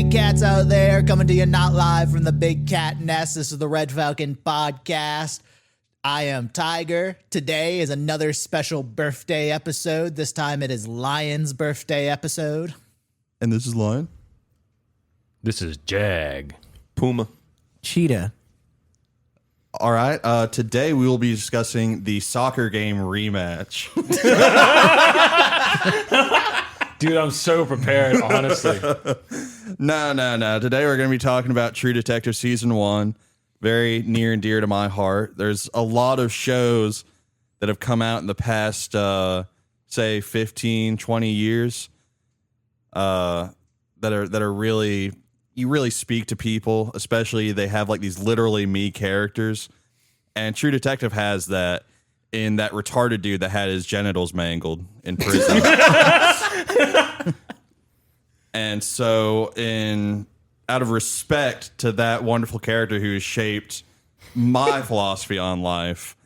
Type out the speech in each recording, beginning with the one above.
big cats out there, coming to you not live from the Big Cat Nest. This is the Red Falcon Podcast. I am Tiger. Today is another special birthday episode. This time it is Lion's birthday episode. And this is Lion. This is Jag. Puma. Cheetah. All right. Today we will be discussing the soccer game rematch. Dude, I'm so prepared, honestly. No. Today we're going to be talking about True Detective Season 1. Very near and dear to my heart. There's a lot of shows that have come out in the past, say, 15, 20 years that are really, you really speak to people, especially they have like these literally me characters. And True Detective has that in that retarded dude that had his genitals mangled in prison. And so out of respect to that wonderful character who has shaped my philosophy on life,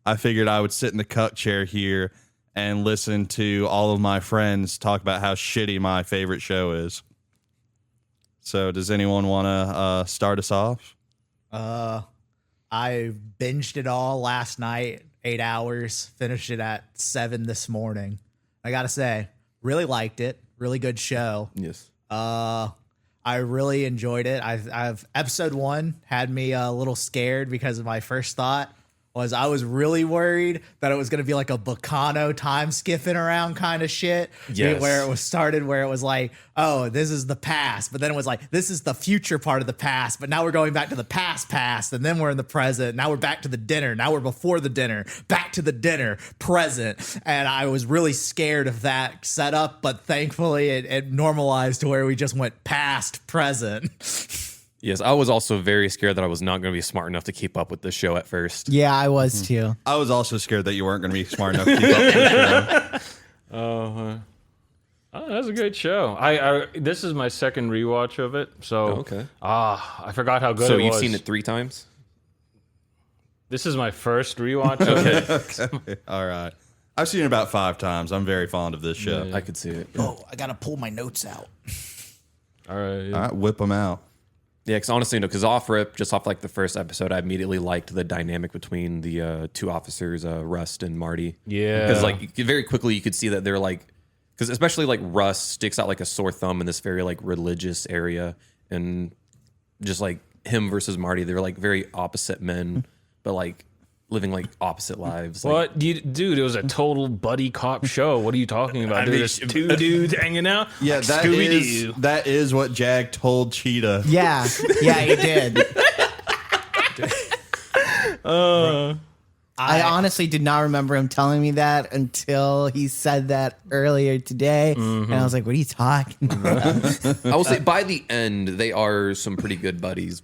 I figured I would sit in the cuck chair here and listen to all of my friends talk about how shitty my favorite show is. So does anyone want to start us off? I binged it all last night, 8 hours, finished it at 7 this morning. I gotta say, really liked it. Really good show. Yes. I really enjoyed it. I've episode 1 had me a little scared because my first thought was I was really worried that it was going to be like a Bacano time skipping around kind of shit. Yes. Where it was like, oh, this is the past. But then it was like, this is the future part of the past. But now we're going back to the past. And then we're in the present. Now we're back to the dinner. Now we're before the dinner. Back to the dinner. Present. And I was really scared of that setup. But thankfully, it normalized to where we just went past, present. Yes, I was also very scared that I was not going to be smart enough to keep up with the show at first. Yeah, I was too. I was also scared that you weren't going to be smart enough to keep up with the show. Oh, that's a great show. This is my second rewatch of it. So, okay. I forgot how good So it was. you've seen it 3 times? This is my first rewatch of it. Okay. All right. I've seen it about 5 times. I'm very fond of this show. I could see it. Oh, I got to pull my notes out. All right. Yeah. All right, whip them out. Yeah, because honestly, because just off like the first episode, I immediately liked the dynamic between the 2 officers, Rust and Marty. Yeah. Because like very quickly you could see that they're like, because especially like Rust sticks out like a sore thumb in this very like religious area, and just like him versus Marty, they're like very opposite men, but like living like opposite lives. What? Dude, it was a total buddy cop show. What are you talking about? There's 2 dudes hanging out? Yeah, like that is what Jag told Cheetah. Yeah, he did. I honestly did not remember him telling me that until he said that earlier today. And I was like, what are you talking about? I will say by the end, they are some pretty good buddies.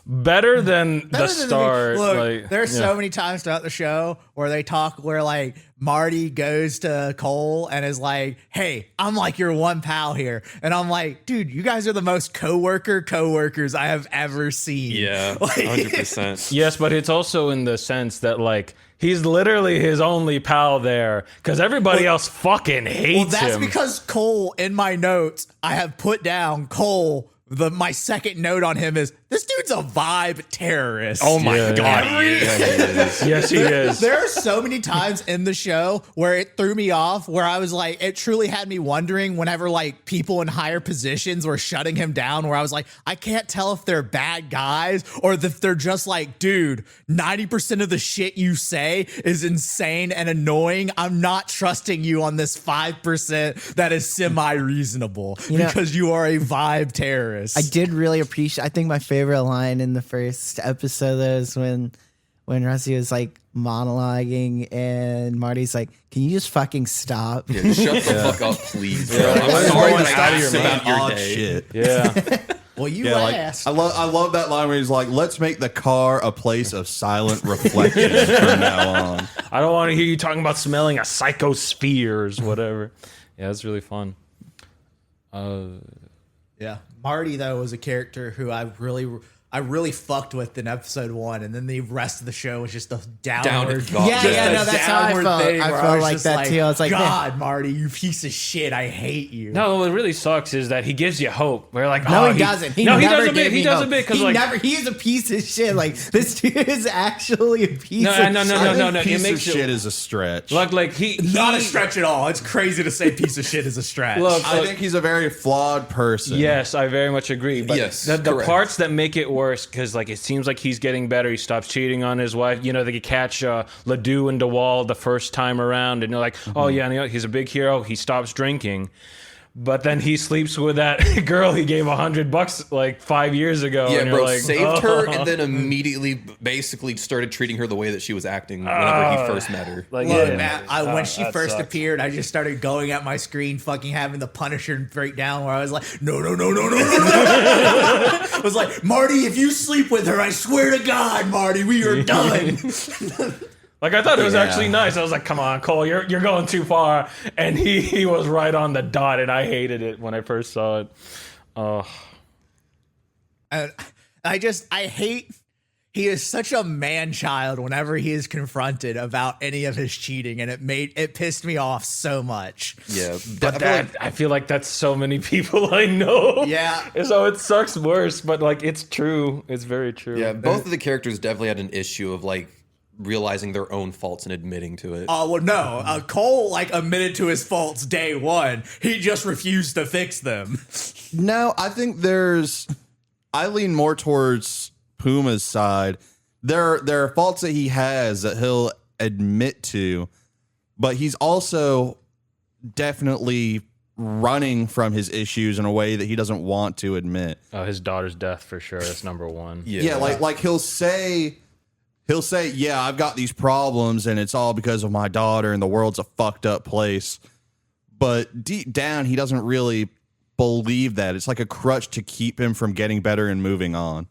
Better than the start. Look, like, there's so many times throughout the show where they talk where like Marty goes to Cole and is like, hey, I'm like your one pal here. And I'm like, dude, you guys are the most coworkers I have ever seen. Yeah, 100%. Yes, but it's also in the sense that like he's literally his only pal there because everybody else fucking hates Well, that's him. because Cole, in my notes, I have put down Cole. My second note on him is this dude's a vibe terrorist. Oh my God, he is. Yes, he is. There are so many times in the show where it threw me off, where I was like, it truly had me wondering whenever like people in higher positions were shutting him down, where I was like, I can't tell if they're bad guys or if they're just like, dude, 90% of the shit you say is insane and annoying. I'm not trusting you on this 5% that is semi-reasonable because you are a vibe terrorist. I did really appreciate, I think my favorite line in the first episode is when Rusty was like monologuing and Marty's like, can you just fucking stop? Yeah, shut the fuck up, please, bro. Yeah. I'm sorry Going that out I of your said mouth. your Odd day. shit. Yeah. Well, you Like, asked. I love that line where he's like, let's make the car a place of silent reflection from now on. I don't want to hear you talking about smelling a psychospheres, whatever. Yeah, it's really fun. Yeah. Marty, though, was a character who I I really fucked with in episode 1, and then the rest of the show was just a downward. Down- Yeah, just yeah, a no, that's how I downward felt. thing I where felt was like just that too. I was like, man. God, Marty, you piece of shit, I hate you. No, what really sucks is that he gives you hope. We're like, No, oh, he doesn't. He no, he never does a bit. gave He me does a hope. bit because He like, never. He's a piece of shit. Like this dude is actually a piece. No, of no, no, shit. no, no, no. Piece It makes of it shit is a stretch. like he Not a stretch at all. It's crazy to say piece of shit is a stretch. Look, I think he's a very flawed person. Yes, I very much agree. But Yes, the correct. parts that make it worse, because like it seems like he's getting better. He stops cheating on his wife. You know, they could catch Ledoux and DeWall the first time around, and they're like, oh yeah, you know, he's a big hero. He stops drinking. But then he sleeps with that girl he gave $100 like 5 years ago. Yeah, and you're bro, like, saved her and then immediately basically started treating her the way that she was acting whenever he first met her. Like, Look, yeah, man, when she that first sucks. appeared, I just started going at my screen, fucking having the Punisher breakdown where I was like, no, no, no, no, no. I was like, Marty, if you sleep with her, I swear to God, Marty, we are done. Like I thought it was Yeah. actually nice. I was like, "Come on, Cole, you're going too far." And he was right on the dot, and I hated it when I first saw it. Oh, And I hate. He is such a man child whenever he is confronted about any of his cheating, and it pissed me off so much. Yeah, but I feel like that's so many people I know. Yeah. And so it sucks worse, but like it's true. It's very true. yeah, both of the characters definitely had an issue of like realizing their own faults and admitting to it. Oh, well, no. Cole, like, admitted to his faults day one. He just refused to fix them. No, I think I lean more towards Puma's side. There are faults that he has that he'll admit to, but he's also definitely running from his issues in a way that he doesn't want to admit. Oh, his daughter's death for sure. That's number one. Yeah, like he'll say, yeah, I've got these problems and it's all because of my daughter and the world's a fucked up place. But deep down, he doesn't really believe that. It's like a crutch to keep him from getting better and moving on.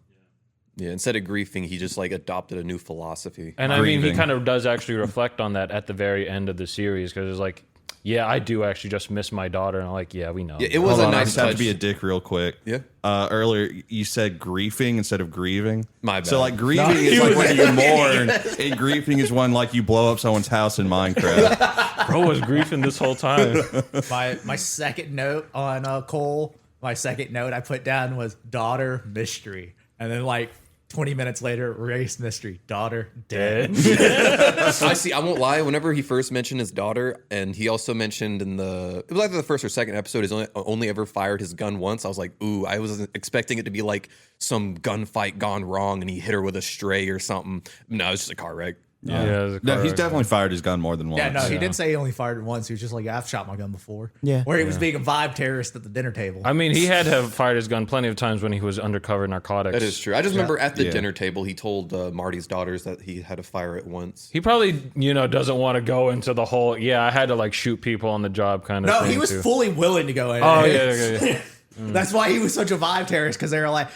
Yeah, instead of griefing, he just like adopted a new philosophy. And I mean, he Grieving. kind of does actually reflect on that at the very end of the series because it's like, yeah, I do actually just miss my daughter. And I'm like, yeah, we know. Yeah, it was Hold a on, I nice just have touch. to be a dick real quick. Yeah. Earlier, you said griefing instead of grieving. My bad. So like grieving is like when you mourn, and griefing is when like you blow up someone's house in Minecraft. Bro was griefing this whole time. My second note on Cole, my second note I put down was daughter mystery. And then, like, 20 minutes later, race mystery, daughter dead. I see. I won't lie. Whenever he first mentioned his daughter, and he also mentioned it was either the first or second episode, he's only ever fired his gun once. I was like, ooh, I was expecting it to be like some gunfight gone wrong and he hit her with a stray or something. No, it's just a car wreck. Yeah, No, he's definitely fired his gun more than once. Yeah, no, he didn't say he only fired it once. He was just like, I've shot my gun before. Yeah. Where he was being a vibe terrorist at the dinner table. I mean, he had to have fired his gun plenty of times when he was undercover narcotics. That is true. I just remember at the Yeah. dinner table, he told Marty's daughters that he had to fire it once. He probably, doesn't want to go into the whole, I had to like shoot people on the job kind of No, thing. he was too. fully willing to go in. Oh, yeah. That's why he was such a vibe terrorist, because they were like,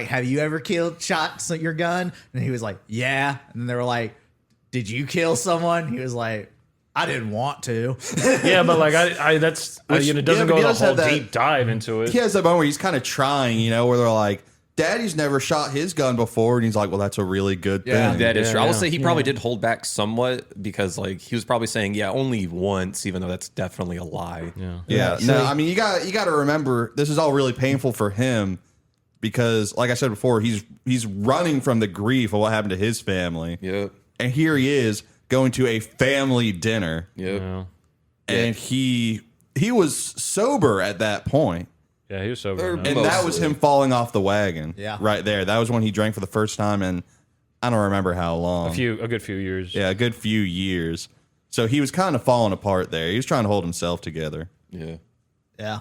have you ever shot your gun? And he was like, yeah. And then they were like, did you kill someone? He was like, I didn't want to. Yeah, but like it doesn't but go he the does whole have that- deep dive into it. He has that moment where he's kind of trying, where they're like, Daddy's never shot his gun before, and he's like, well, that's a really good Yeah, thing. That is true. I will yeah. say he probably did hold back somewhat because like he was probably saying, yeah, only once, even though that's definitely a lie. Yeah, no, I mean you got to remember this is all really painful for him because, like I said before, he's running from the grief of what happened to his family, Yep. and here he is going to a family dinner, Yep. Yeah. and he was sober at that point, Yeah, he was sober. Or- enough. and that was Mostly. him falling off the wagon. Yeah. right there. That was when he drank for the first time, and I don't remember how long. A good few years. Yeah, a good few years. So he was kind of falling apart there. He was trying to hold himself together. Yeah. Yeah.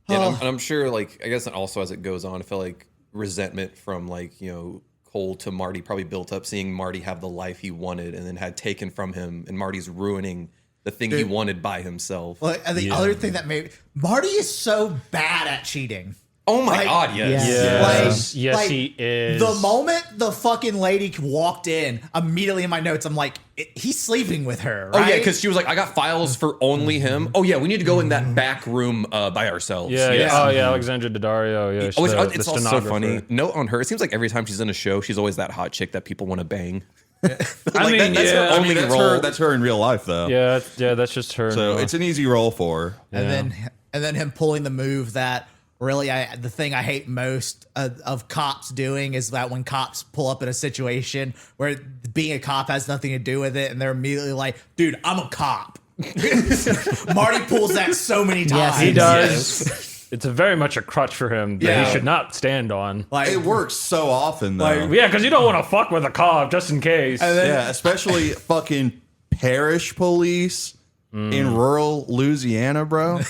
Yeah, and I'm sure, like, I guess also as it goes on, I feel like resentment from, like, Cole to Marty probably built up seeing Marty have the life he wanted and then had taken from him, and Marty's ruining the thing he wanted by himself. Well, and the other thing that made Marty is so bad at cheating. Oh my God, yes. Yeah. He is. The moment the fucking lady walked in, immediately in my notes, I'm like, he's sleeping with her, right? Oh yeah, because she was like, I got files for only him. Oh yeah, we need to go in that back room by ourselves. Yeah, Yes. yeah. Oh, yeah, Alexandra Daddario. Yeah, she's the It's also so stenographer. funny. Note on her, it seems like every time she's in a show, she's always that hot chick that people want to bang. I mean, that's her yeah. only role. That's her in real life, though. Yeah, that's just her. So it's an easy role for her. And then him pulling the move that really the thing I hate most of cops doing is that when cops pull up in a situation where being a cop has nothing to do with it, and they're immediately like, dude, I'm a cop. Marty pulls that so many times. he does. It's very much a crutch for him that he should not stand on. Like, It works so often, though. Yeah, because you don't want to fuck with a cop just in case. Yeah, especially fucking parish police in rural Louisiana, bro.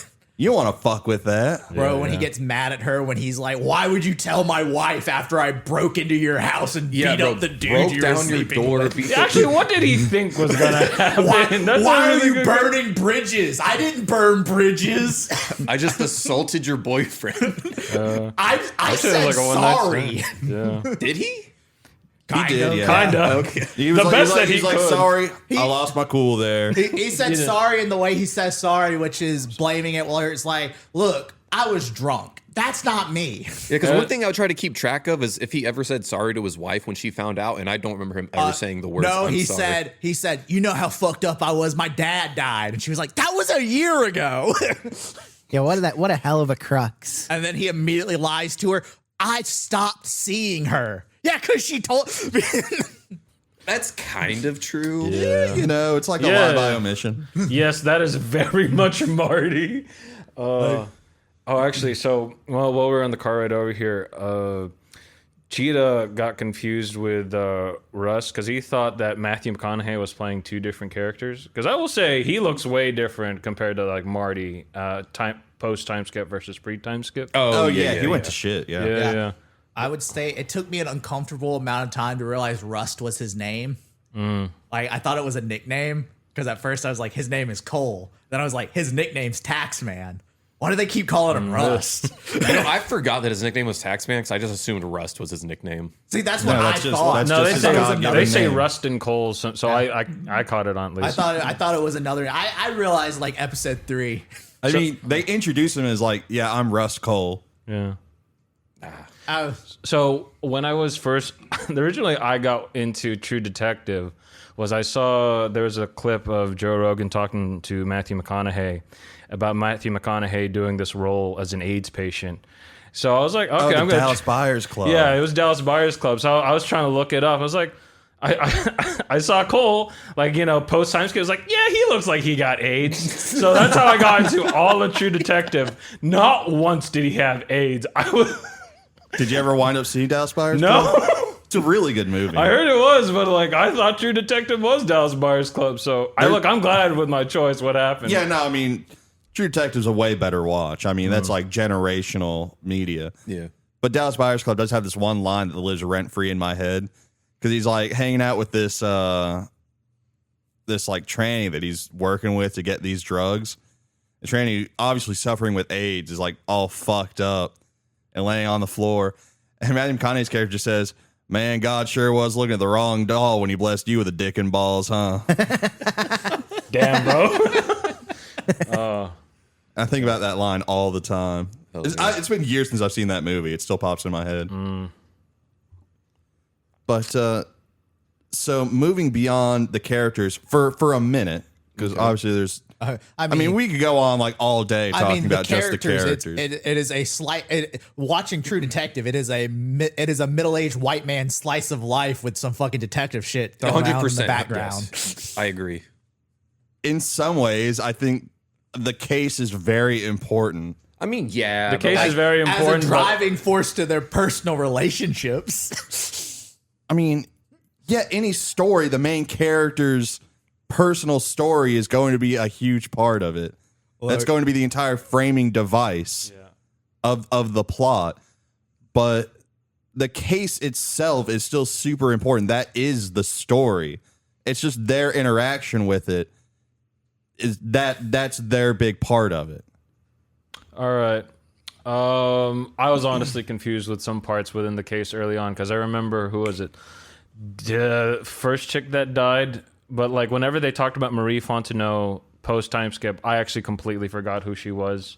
You don't want to fuck with that. bro, when he gets mad at her, when he's like, why would you tell my wife after I broke into your house and beat up the dude broke you were down your sleeping door. with? Actually, what did he think was gonna happen? Why are you burning bridges? I didn't burn bridges. I just assaulted your boyfriend. I said like a one-night sorry. Yeah. Did he? He did, yeah. Kinda. Okay. He was The like, best that he's he like, could. sorry, I lost my cool there. He said sorry in the way he says sorry, which is blaming it. Well, it's like, look, I was drunk. That's not me. Yeah, because one thing I would try to keep track of is if he ever said sorry to his wife when she found out, and I don't remember him ever saying the words. No, I'm he sorry. said, you know how fucked up I was. My dad died, and she was like, that was a year ago. Yeah, what a hell of a crux. And then he immediately lies to her. I stopped seeing her. Yeah, because she told. That's kind of true. Yeah, you know, it's like a lie by omission. Yes, that is very much Marty. Actually, so while we were in the car ride over here, Cheetah got confused with Russ because he thought that Matthew McConaughey was playing two different characters. Because I will say he looks way different compared to like Marty, post time skip versus pre time skip. Oh yeah, he went to shit. Yeah. yeah. I would say it took me an uncomfortable amount of time to realize Rust was his name. Like, I thought it was a nickname because at first I was like, his name is Cole. Then I was like, his nickname's Taxman. Why do they keep calling him Rust? You know, I forgot that his nickname was Taxman because I just assumed Rust was his nickname. See, that's what that's I just- thought. that's No, they just say his God-given they say name. Rust and Cole, so I caught it on at least. I thought it was another. I realized like episode 3. I mean, they introduced him as like, yeah, I'm Russ Cole. Yeah. I, So when I was first, originally I got into True Detective was I saw there was a clip of Joe Rogan talking to Matthew McConaughey about Matthew McConaughey doing this role as an AIDS patient. So I was like, okay, the I'm gonna. Dallas Buyers Club. Yeah, it was Dallas Buyers Club. So I was trying to look it up. I was like, I saw Cole, like, you know, post time skip. I was like, yeah, he looks like he got AIDS. So that's how I got into all of True Detective. Not once did he have AIDS. I was. Did you ever wind up seeing Dallas Buyers No. Club? It's a really good movie. I heard it was, but like I thought True Detective was Dallas Buyers Club. So I'm glad with my choice. What happened? Yeah, no, I mean, True Detective's a way better watch. I mean, that's like generational media. Yeah. But Dallas Buyers Club does have this one line that lives rent free in my head because he's like hanging out with this like tranny that he's working with to get these drugs. The tranny, obviously suffering with AIDS, is like all fucked up and laying on the floor. And Matthew McConaughey's character just says, "Man, God sure was looking at the wrong doll when he blessed you with a dick and balls, huh?" Damn, bro. I think about that line all the time. yeah. It's been years since I've seen that movie. It still pops in my head. But so moving beyond the characters for a minute, because obviously there's. I mean, we could go on like all day talking about just the characters. It is a watching True Detective. It is a middle-aged white man slice of life with some fucking detective shit thrown around in the background. Yes. I agree. In some ways, I think the case is very important. I mean, yeah. The but, case like, is very important. As a driving force to their personal relationships. I mean, yeah, any story, the main character's personal story is going to be a huge part of it. That's going to be the entire framing device of the plot. But the case itself is still super important. That is the story. It's just their interaction with it that's their big part of it. All right. I was honestly confused with some parts within the case early on because I remember who was it? The first chick that died, but like whenever they talked about Marie Fontenot post time skip, I actually completely forgot who she was.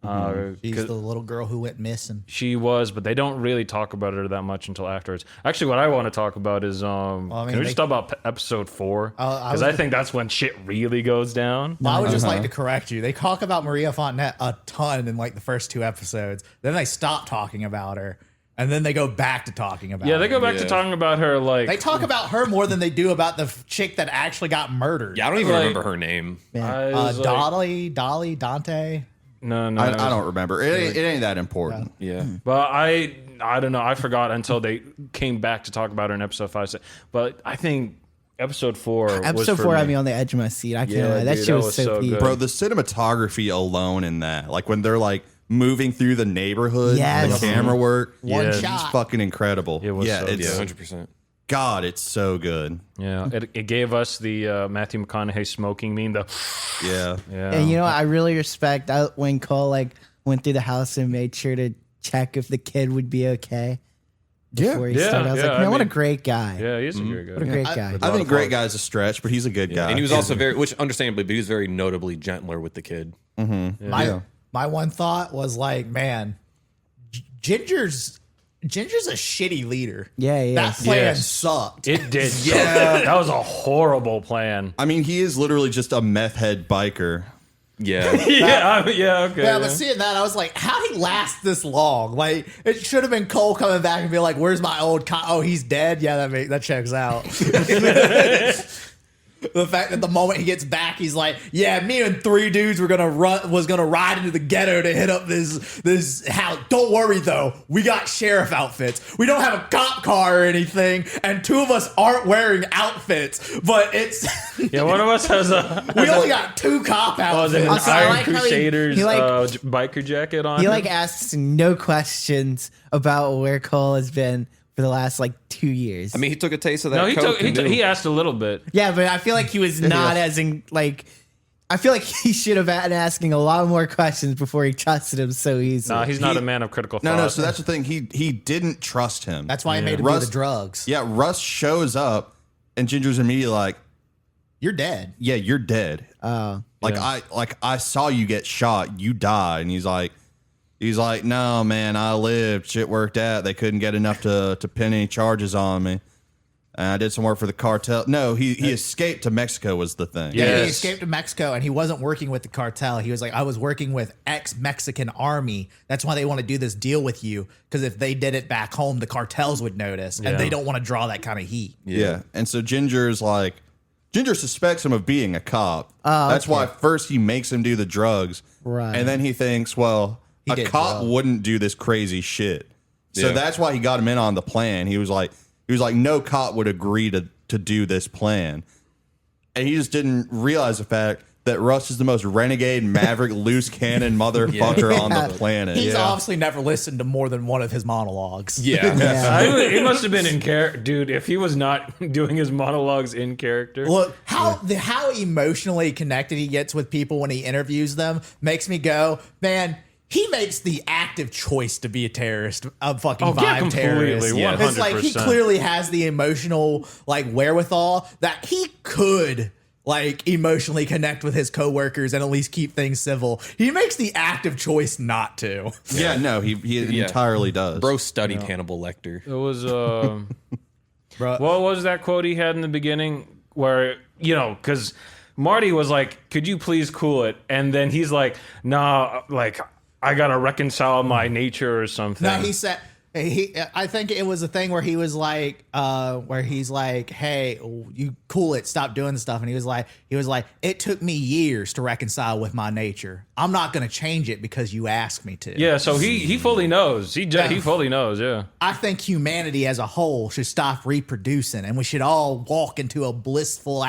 She's the little girl who went missing. She was, but they don't really talk about her that much until afterwards. Actually, what I want to talk about is can we just talk about episode 4? Because I think that's when shit really goes down. Well, I would just like to correct you. They talk about Maria Fontenette a ton in like the first 2 episodes. Then they stop talking about her. And then they go back to talking about her. Yeah, they go back to talking about her like... They talk about her more than they do about the chick that actually got murdered. Yeah, I don't even remember her name. Dolly, Dante. No, I don't remember. It ain't that important. Yeah. But I don't know. I forgot until they came back to talk about her in episode 5. But I think episode 4 Episode 4 had me on the edge of my seat. I can't lie. That dude, shit that was so good. peak. Bro, the cinematography alone in that, like when they're like moving through the neighborhood, Yes. the camera work, One Yeah. shot. it's fucking incredible. It was so it's good. 100%. God, it's so good. Yeah, it gave us the Matthew McConaughey smoking meme. Yeah. And you know, I really respect when Cole like went through the house and made sure to check if the kid would be okay before he Yeah, started. I was yeah, like, man, I what a mean- great guy. Yeah, he's a great guy. What a great guy. I think great guy's a stretch, but he's a good guy. And he was also very, which understandably, but he was very notably gentler with the kid. My one thought was like, man, Ginger's a shitty leader. Yeah, he That is. plan Yes. sucked. It did. Yeah, that was a horrible plan. I mean, he is literally just a meth head biker. Yeah. Okay. Yeah, but seeing that, I was like, how did he last this long? Like, it should have been Cole coming back and be like, where's my old oh, he's dead? Yeah, that checks out. The fact that the moment he gets back, he's like, yeah, me and 3 dudes was gonna ride into the ghetto to hit up this house. Don't worry though, we got sheriff outfits. We don't have a cop car or anything, and 2 of us aren't wearing outfits, but it's Yeah, one of us has a we only got 2 cop outfits. an Also, I Iron like how he- Crusaders he like- biker jacket on. He him. like asks no questions about where Cole has been for the last like 2 years. I mean, he took a taste of that. no, he coke and knew. he asked a little bit. yeah, but I feel like he was not as in like. I feel like he should have been asking a lot more questions before he trusted him so easily. No, he's not a man of critical thought. No, so that's the thing. He didn't trust him. That's why he made him do the drugs. Yeah, Russ shows up, and Ginger's immediately like, You're dead. "Yeah, you're dead. I saw you get shot. You died." And he's like, "No, man, I lived. Shit worked out. They couldn't get enough to pin any charges on me. And I did some work for the cartel." No, he escaped to Mexico was the thing. Yeah, he Yes. escaped to Mexico, and he wasn't working with the cartel. He was like, I was working with ex-Mexican army. That's why they want to do this deal with you, because if they did it back home, the cartels would notice, and they don't want to draw that kind of heat. Yeah. And so Ginger suspects him of being a cop. That's why first he makes him do the drugs. Right. And then he thinks, well, a did cop drugs. wouldn't do this crazy shit. So Yeah. that's why he got him in on the plan. He was like, no cop would agree to do this plan. And he just didn't realize the fact that Russ is the most renegade, maverick, loose cannon motherfucker on the planet. He's obviously never listened to more than one of his monologues. Yeah. He must have been in character, dude. If he was not doing his monologues in character, Look, how emotionally connected he gets with people when he interviews them makes me go, man, he makes the active choice to be a terrorist, a fucking yeah, vibe completely, terrorist. 100%. It's like he clearly has the emotional wherewithal that he could emotionally connect with his coworkers and at least keep things civil. He makes the active choice not to. Yeah, no, he entirely does. Bro studied Hannibal Lecter. it was Bro, what was that quote he had in the beginning where, because Marty was like, could you please cool it? And then he's like, nah, I gotta reconcile my nature or something. no, he said I think it was a thing where he was like, hey, you cool it, stop doing the stuff. And he was like, it took me years to reconcile with my nature. I'm not gonna change it because you asked me to. Yeah, so he fully knows. He fully knows. Yeah. I think humanity as a whole should stop reproducing, and we should all walk into a blissful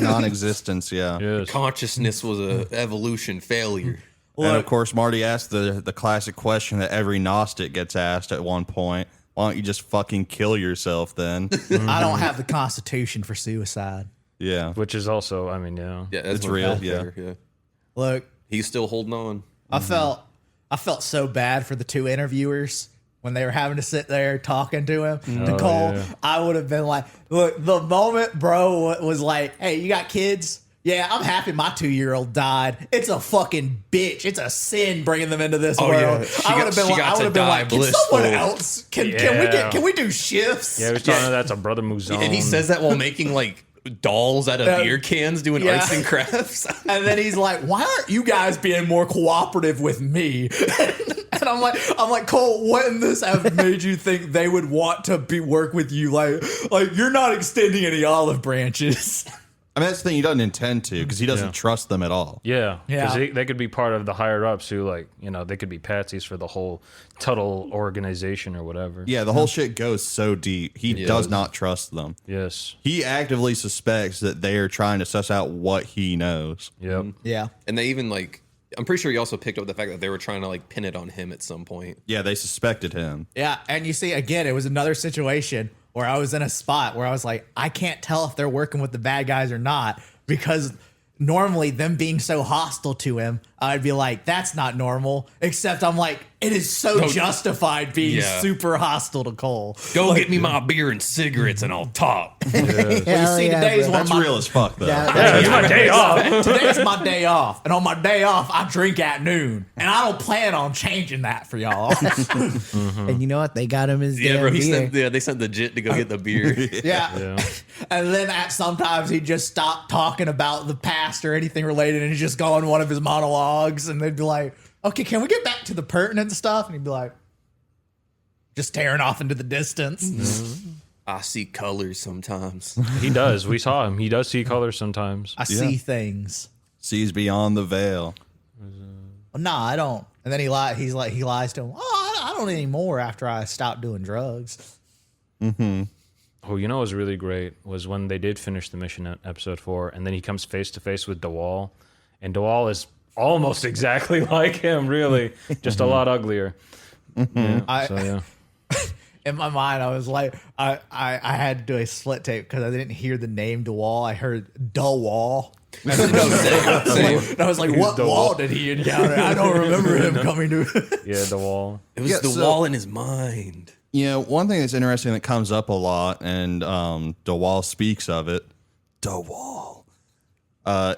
non-existence, yeah. Yes. Consciousness was a evolution failure. And of course, Marty asked the classic question that every Gnostic gets asked at one point. Why don't you just fucking kill yourself then? I don't have the constitution for suicide. Yeah. Which is also, I mean, yeah. Yeah, that's It's what real, happened yeah. there, yeah. Look, He's still holding on. I felt I felt so bad for the two interviewers when they were having to sit there talking to him. Nicole, I would have been like, look, the moment bro was like, hey, you got kids? Yeah, I'm happy my 2-year-old died. It's a fucking bitch. It's a sin bringing them into this world. yeah. I would have been like, can someone else? Can we do shifts? Yeah, he was telling her that's a brother Muzon. And he says that while making like dolls out of beer cans doing arts and crafts. And then he's like, why aren't you guys being more cooperative with me? And I'm like, Cole, what in this have made you think they would want to work with you? Like you're not extending any olive branches. I mean, that's the thing. He doesn't intend to because he doesn't trust them at all. Yeah, Yeah. because they could be part of the higher ups who, like, you know, they could be patsies for the whole Tuttle organization or whatever. Yeah, the whole shit goes so deep. He does not trust them. Yes. He actively suspects that they are trying to suss out what he knows. Yep. Yeah. And they even like, I'm pretty sure he also picked up the fact that they were trying to like pin it on him at some point. Yeah, they suspected him. Yeah. And you see, again, it was another situation where I was in a spot where I was like, I can't tell if they're working with the bad guys or not, because normally them being so hostile to him, I'd be like, that's not normal. Except I'm like, it is so justified being super hostile to Cole. Go get me my beer and cigarettes and I'll talk. Well, you see, today's one of That's my real as fuck, though. Yeah, it's my day off. Today's my day off, and on my day off, I drink at noon, and I don't plan on changing that for y'all. And you know what? They got him his damn bro. beer. They sent the jit to go get the beer. Yeah. And then sometimes he'd just stop talking about the past or anything related, and he'd just go on one of his monologues, and they'd be like, okay, can we get back to the pertinent stuff? And he'd be like, just staring off into the distance. I see colors sometimes. He does. We saw him. He does see colors sometimes. I see things. Sees beyond the veil. Well, no, I don't. And then he lies to him. Oh, I don't anymore after I stopped doing drugs. Oh, you know what was really great was when they did finish the mission at episode 4, and then he comes face to face with DeWall, and DeWall is almost exactly like him, really, just a lot uglier. Yeah, In my mind, I was like, I had to do a split tape because I didn't hear the name DeWall. I heard DeWall. And I was like, what wall did he encounter? I don't remember him coming to. Yeah, DeWall. It was the wall in his mind. You know, one thing that's interesting that comes up a lot, and DeWall speaks of it,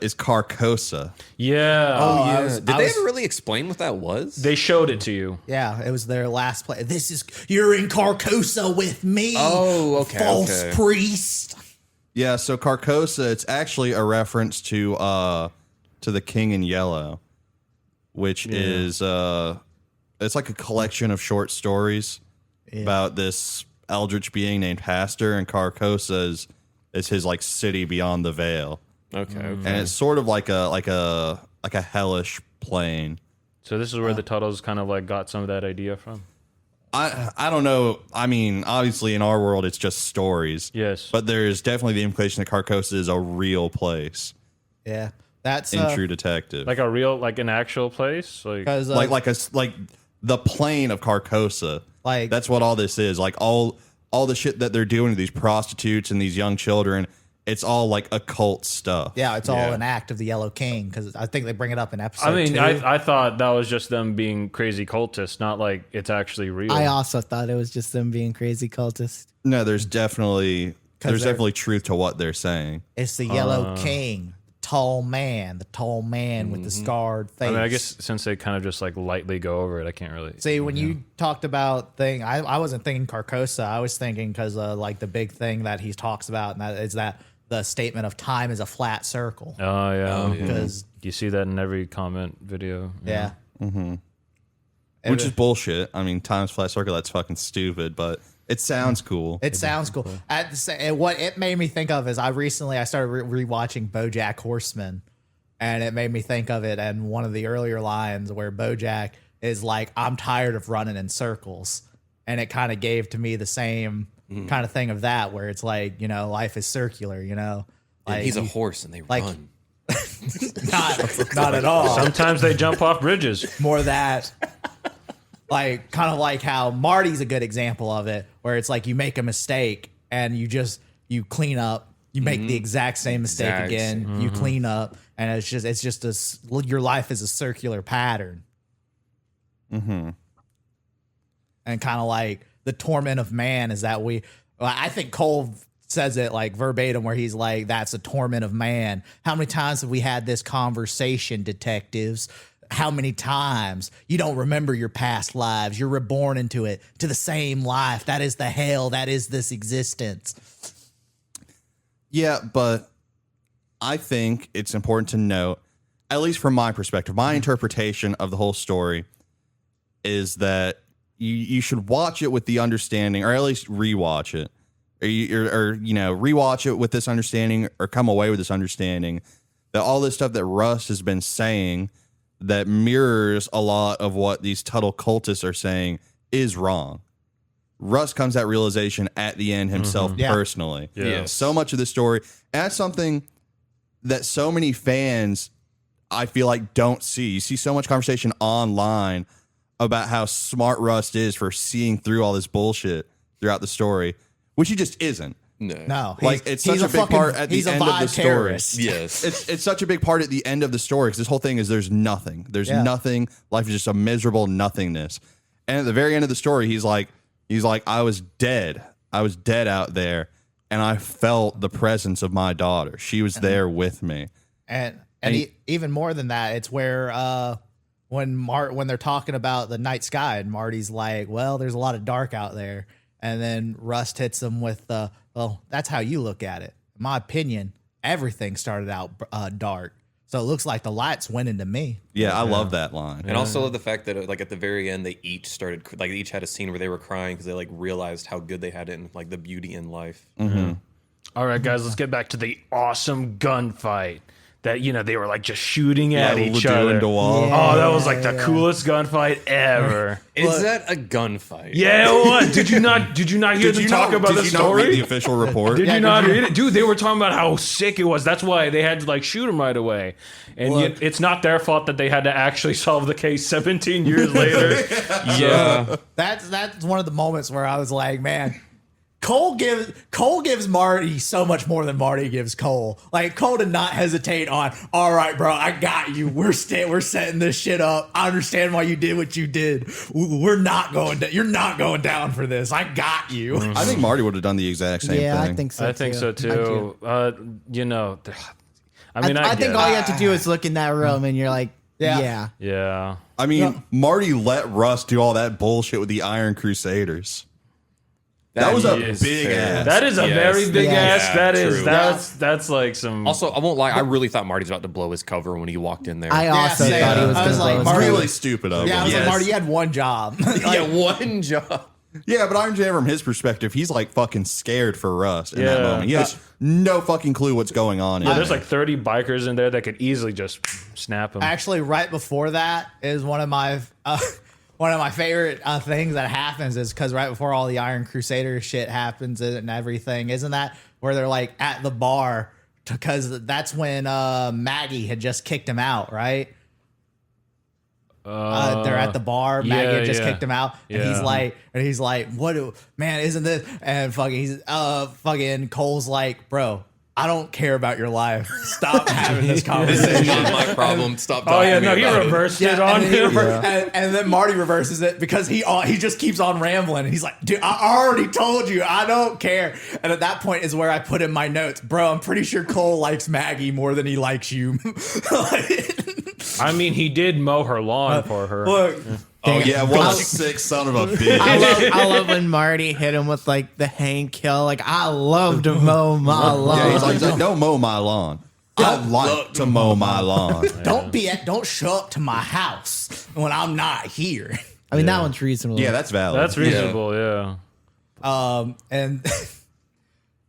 is Carcosa. Yeah. Did they ever really explain what that was? They showed it to you. Yeah, it was their last play. You're in Carcosa with me. Oh, okay, false okay. priest. Yeah, so Carcosa, it's actually a reference to the King in Yellow, which is it's like a collection of short stories about this eldritch being named Hastur, and Carcosa is his like city beyond the veil. Okay. And it's sort of like a hellish plane. So this is where the Tuttles kind of like got some of that idea from. I don't know. I mean, obviously in our world it's just stories. Yes. But there's definitely the implication that Carcosa is a real place Yeah, that's in True Detective. Like an actual place? Like, because like the plane of Carcosa. Like- that's what all this is. Like all the shit that they're doing to these prostitutes and these young children, it's all like occult stuff. yeah, it's all an act of the Yellow King because I think they bring it up in episode 2. I thought that was just them being crazy cultists, not like it's actually real. I also thought it was just them being crazy cultists. No, there's definitely truth to what they're saying. It's the Yellow King, the tall man with the scarred face. I mean, I guess since they kind of just like lightly go over it, I can't really See, when you talked about I wasn't thinking Carcosa. I was thinking because like the big thing that he talks about, and that is that the statement of time is a flat circle. Oh yeah, Because you see that in every comment video. yeah. Which is bullshit. I mean, times flat circle, that's fucking stupid, but it sounds cool. It sounds cool. What it made me think of is I started rewatching BoJack Horseman, and it made me think of it. And one of the earlier lines where BoJack is like, "I'm tired of running in circles," and it kind of gave to me the same kind of thing of that, where it's like, you know, life is circular. You know, And like he's a horse and they run. not at all. Sometimes they jump off bridges. More that. Like, kind of like how Marty's a good example of it, where it's like you make a mistake and you clean up, you make the exact same mistake again, you clean up, and it's just your life is a circular pattern. And kind of like the torment of man is that I think Cole says it like verbatim where he's like, that's a torment of man. How many times have we had this conversation, detectives? How many times? You don't remember your past lives. You're reborn into it, to the same life. That is the hell. That is this existence. Yeah, but I think it's important to note, at least from my perspective, my interpretation of the whole story is that you should watch it with the understanding, or at least rewatch it, or rewatch it with this understanding, or come away with this understanding that all this stuff that Rust has been saying that mirrors a lot of what these Tuttle cultists are saying is wrong. Rust comes to that realization at the end himself personally. Yeah. So much of the story, and that's something that so many fans, I feel like, don't see. You see so much conversation online about how smart Rust is for seeing through all this bullshit throughout the story, which he just isn't. No, Like, it's such a big part at the end of the story. Terrorist. Yes. It's such a big part at the end of the story, because this whole thing is there's nothing. There's nothing. Life is just a miserable nothingness. And at the very end of the story, he's like, I was dead. I was dead out there, and I felt the presence of my daughter. She was there with me. And even more than that, it's where when they're talking about the night sky, and Marty's like, well, there's a lot of dark out there. And then Rust hits him with well, that's how you look at it. In my opinion, everything started out dark. So it looks like the lights went into me. Yeah, I love that line. And also the fact that like at the very end, they each had a scene where they were crying because they like realized how good they had it and like the beauty in life. All right, guys, let's get back to the awesome gunfight that, they were like just shooting at each Ledoux other. and DeWalt. Oh, that was like the coolest gunfight ever. Is that a gunfight? Yeah, what? Did you not hear them talk about the Did you not read story? the official report? Did you not read it? Dude, they were talking about how sick it was. That's why they had to like shoot him right away. And yet, it's not their fault that they had to actually solve the case 17 years later. Yeah. That's one of the moments where I was like, man, Cole gives Marty so much more than Marty gives Cole. Like, Cole did not hesitate on, all right, bro, I got you. We're setting this shit up. I understand why you did what you did. We're not going down. You're not going down for this. I got you. I think Marty would have done the exact same thing. Yeah, I think so. I think so too. I think all you have to do is look in that room and you're like, Yeah. Yeah. I mean, Marty let Russ do all that bullshit with the Iron Crusaders. That was a big ass. That is a very big ass. True. That's like some. Also, I won't lie. I really thought Marty's about to blow his cover when he walked in there. I also same. thought he was I going was to like, blow his Marty- Really stupid of Yeah, I him. was like, Yes. Marty, you had one job. yeah, one job. Yeah, but Iron Jam, from his perspective, he's like fucking scared for Russ in that Yeah. moment. He has no fucking clue what's going on. Yeah, there's like 30 bikers in there that could easily just snap him. Actually, right before that is one of my favorite things that happens is because right before all the Iron Crusader shit happens and everything, isn't that where they're like at the bar? Because that's when Maggie had just kicked him out, right? They're at the bar. Maggie had just kicked him out, and he's like, man, isn't this? And fucking Cole's like, bro, I don't care about your life. Stop having this conversation. Not my problem. Stop talking Oh yeah, to me no, he about it. reversed it on him. And then Marty reverses it because he just keeps on rambling. He's like, dude, I already told you, I don't care. And at that point is where I put in my notes, bro, I'm pretty sure Cole likes Maggie more than he likes you. I mean, he did mow her lawn for her. Look, oh yeah, what a sick son of a bitch. I love when Marty hit him with like the Hank kill. Like, I love to mow my lawn. Yeah, he's like, don't mow my lawn. I like to mow my lawn. don't show up to my house when I'm not here. I mean, that one's reasonable. Yeah, that's valid. That's reasonable, yeah. And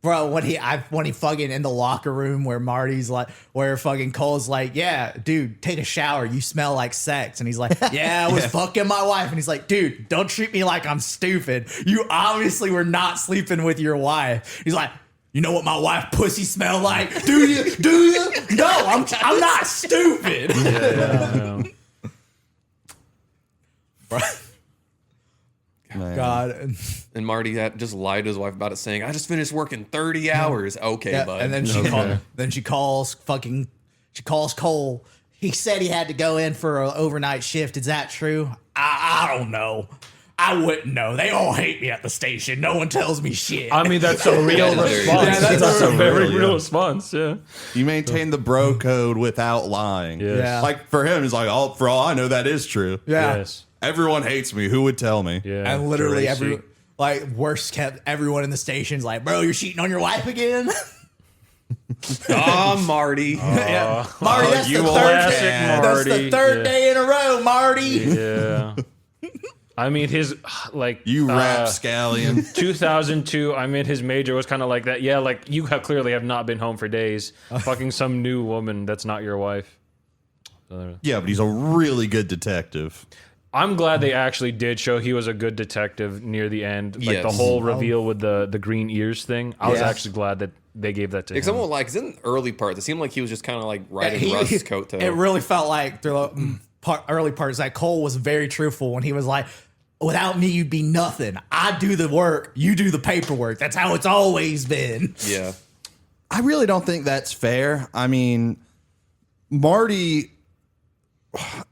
bro, when he fucking in the locker room where Marty's like, where fucking Cole's like, yeah, dude, take a shower. You smell like sex. And he's like, yeah, I was fucking my wife. And he's like, dude, don't treat me like I'm stupid. You obviously were not sleeping with your wife. He's like, you know what my wife pussy smell like? Do you? Do you? No, I'm not stupid. Yeah. God. And Marty had just lied to his wife about it, saying, "I just finished working 30 hours." Okay, Yeah, bud. and then she calls Cole. He said he had to go in for an overnight shift. Is that true? I don't know. I wouldn't know. They all hate me at the station. No one tells me shit. I mean, that's a real That is very response. true. That's a very real, real yeah. response. Yeah. You maintain the bro code without lying. Yes. Yeah. Like for him, it's like, oh, for all I know, that is true. yeah. Yes. Everyone hates me. Who would tell me? Yeah. And literally Tracy. worst kept everyone in the station's like, bro, you're cheating on your wife again? Oh, Marty. Yeah. Marty, that's you the old third classic day. That's the Marty. third Yeah. day in a row, Marty. Yeah. I mean, his like You rapscallion. 2002. I mean, his major was kind of like that. Yeah, like you have clearly have not been home for days, fucking some new woman that's not your wife. Yeah, but he's a really good detective. I'm glad they actually did show he was a good detective near the end. Like the Yes. whole reveal with the green ears thing. I was Yeah. actually glad that they gave that to Because him. I won't lie, because in the early parts, it seemed like he was just kind of like riding He- Russ's coattail. It really felt like through the early parts that Cole was very truthful when he was like, without me, you'd be nothing. I do the work. You do the paperwork. That's how it's always been. Yeah. I really don't think that's fair. I mean, Marty,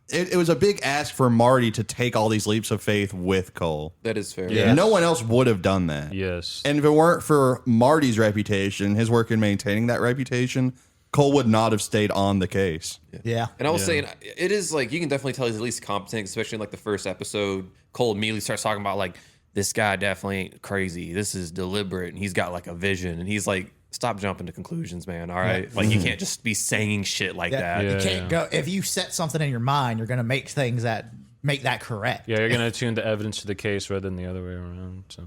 it was a big ask for Marty to take all these leaps of faith with Cole. That is fair. Yeah. No one else would have done that. Yes. And if it weren't for Marty's reputation, his work in maintaining that reputation, Cole would not have stayed on the case. Yeah. And I was saying, it is like, you can definitely tell he's at least competent, especially in like the first episode. Cole immediately starts talking about like, this guy definitely ain't crazy. This is deliberate. And he's got like a vision. And he's like, stop jumping to conclusions, man. All right. Like, you can't just be saying shit like that. You Yeah, can't go if you set something in your mind, you're gonna make things that make that correct. Yeah, you're gonna tune the evidence to the case rather than the other way around. So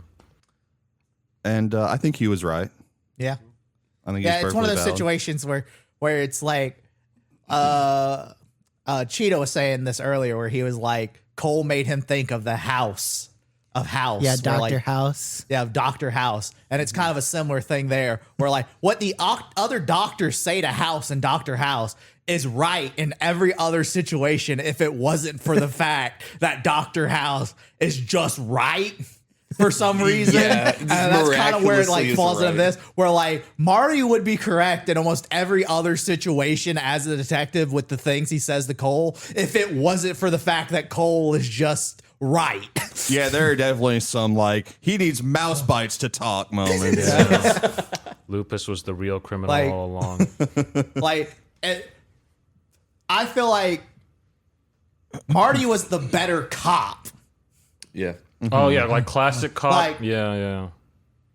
And I think he was right. Yeah. I think Yeah, he's it's one of those perfectly valid. situations where it's like Cheeto was saying this earlier where he was like Cole made him think of the House. Yeah, where, Dr. like, House. Yeah, Dr. House. And it's kind of a similar thing there where like what the other doctors say to House and Dr. House is right in every other situation if it wasn't for the fact that Dr. House is just right for some reason. Yeah, And that's kind of where it like miraculously falls is into right. this where like Marty would be correct in almost every other situation as a detective with the things he says to Cole if it wasn't for the fact that Cole is just right. Yeah, there are definitely some like he needs mouse bites to talk moments. Lupus was the real criminal Like- all along. Like, I feel like Marty was the better cop, Yeah. Oh yeah, like classic cop. Like- yeah.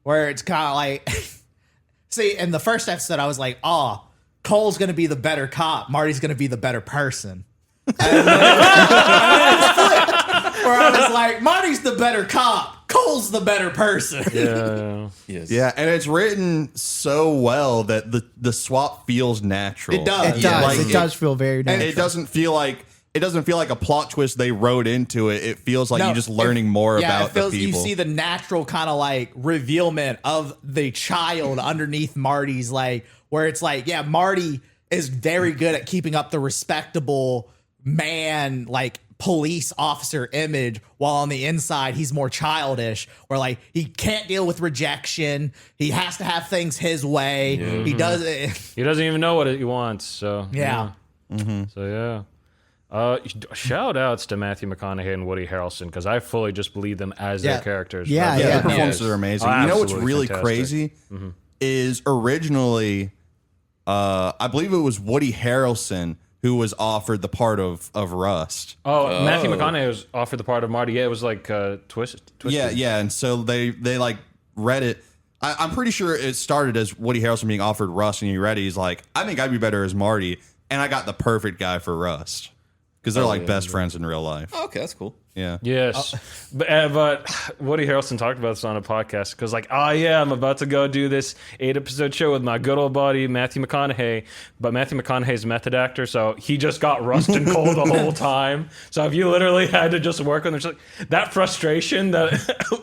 where it's kind of like, see, in the first episode, I was like, oh, Cole's going to be the better cop. Marty's going to be the better person. And where I was like, Marty's the better cop. Cole's the better person. Yeah. Yes. Yeah, and it's written so well that the swap feels natural. It does. It does. Yeah, like it does feel very And natural. it doesn't feel like a plot twist they wrote into it. It feels like No, you're just learning more yeah, about it feels, the you people. see the natural kind of like revealment of the child underneath Marty's, like where it's like, yeah, Marty is very good at keeping up the respectable man, like police officer image, while on the inside he's more childish, where like he can't deal with rejection. He has to have things his way. He does it. He doesn't even know what he wants. So Yeah. So yeah. Shout outs to Matthew McConaughey and Woody Harrelson because I fully just believe them as Yeah. their characters. Yeah, rather yeah, than- their performances Yes. are amazing. Oh, You know what's absolutely really fantastic. crazy is originally, I believe it was Woody Harrelson who was offered the part of Rust. Oh, Matthew McConaughey was offered the part of Marty. Yeah, it was like twisted. Yeah, and so they like read it. I'm pretty sure it started as Woody Harrelson being offered Rust, and he read it. He's like, I think I'd be better as Marty, and I got the perfect guy for Rust because they're like best friends in real life. Oh, okay, that's cool. Yeah. Yes, but Woody Harrelson talked about this on a podcast because, like, oh yeah, I'm about to go do this 8-episode show with my good old buddy Matthew McConaughey, but Matthew McConaughey's a method actor, so he just got Rust and Cole the whole time. So if you literally had to just work on this, like, that frustration that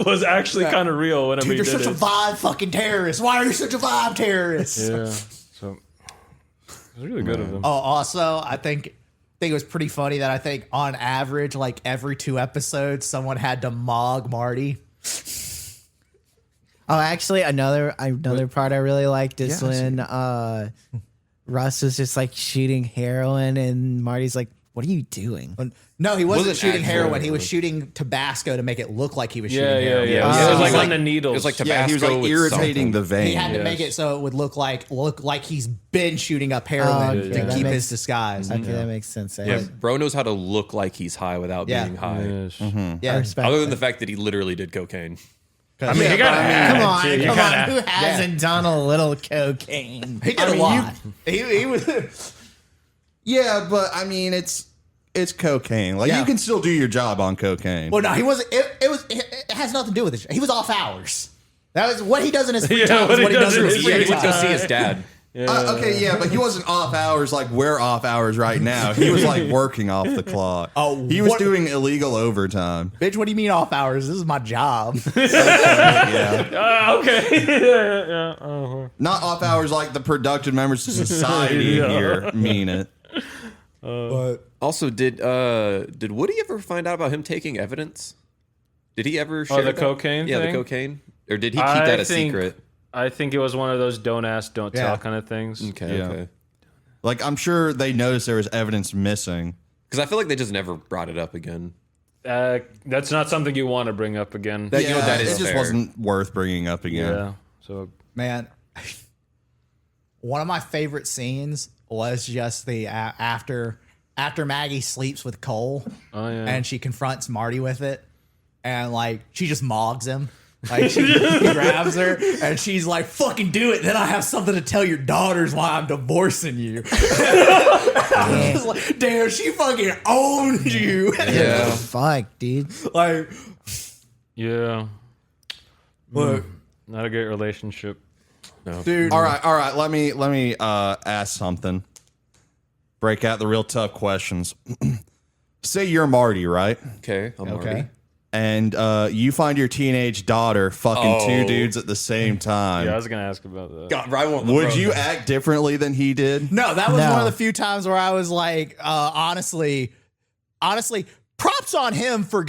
was actually kind of real whenever Dude, he you're did such it. a vibe fucking terrorist. Why are you such a vibe terrorist? Yeah, so it was really good of them. Oh, also, I think it was pretty funny that I think on average, like every 2 episodes, someone had to mog Marty. Oh, actually, another part I really liked is Yeah, when Russ was just like shooting heroin, and Marty's like, what are you doing? No, he wasn't Wasn't shooting actually- heroin. He was shooting Tabasco to make it look like he was Yeah, shooting yeah, heroin. yeah. It was like It was on the needles. It was like Yeah, Tabasco he was like with irritating something. the vein. He had to make it so it would look like he's been shooting up heroin okay. to That keep makes- his disguise. Okay, that makes sense. Yeah, bro knows how to look like he's high without Yeah. being high. Yes. I Yeah, respect Other than that. the fact that he literally did cocaine. I mean, you gotta Come on, you come gotta- on. Who hasn't done a little cocaine? he did a lot. He was. Yeah, but I mean, it's cocaine. Like Yeah. you can still do your job on cocaine. Well, no, he wasn't. It has nothing to do with it. He was off hours. That was what he does in his free Yeah, time. what Is he what he does in his does free Yeah, he went to go time. see his dad. Okay, yeah, but he wasn't off hours like we're off hours right now. He was like working off the clock. Oh, he was what- doing illegal overtime. Bitch, what do you mean off hours? This is my job. Yeah, Okay. yeah. not off hours like the productive members of society here mean it. But Also, did Woody ever find out about him taking evidence? Did he ever share the that? cocaine Yeah, thing? the cocaine. Or did he keep I that a think- secret? I think it was one of those don't ask, don't Yeah. tell kind of things. Okay, Yeah. okay. Like I'm sure they noticed there was evidence missing. Because I feel like they just never brought it up again. That's not something you want to bring up again. That- you know, that it is just fair. wasn't worth bringing up again. yeah. So man, one of my favorite scenes was just the after Maggie sleeps with Cole, Oh, yeah. and she confronts Marty with it, and like she just mogs him. Like he grabs her and she's like, "Fucking do it." Then I have something to tell your daughters why I'm divorcing you. I was like, damn, she fucking owned you. Yeah. Fuck, dude. Like, yeah, look, not a great relationship. dude. All right. Let me ask something. Break out the real tough questions. Say you're Marty, right? Okay. I'm Okay. Marty. And you find your teenage daughter fucking two Oh. dudes at the same time. Yeah, I was gonna ask about that. God, I want Would you act differently than he did? No, that was No. one of the few times where I was like, honestly, props on him for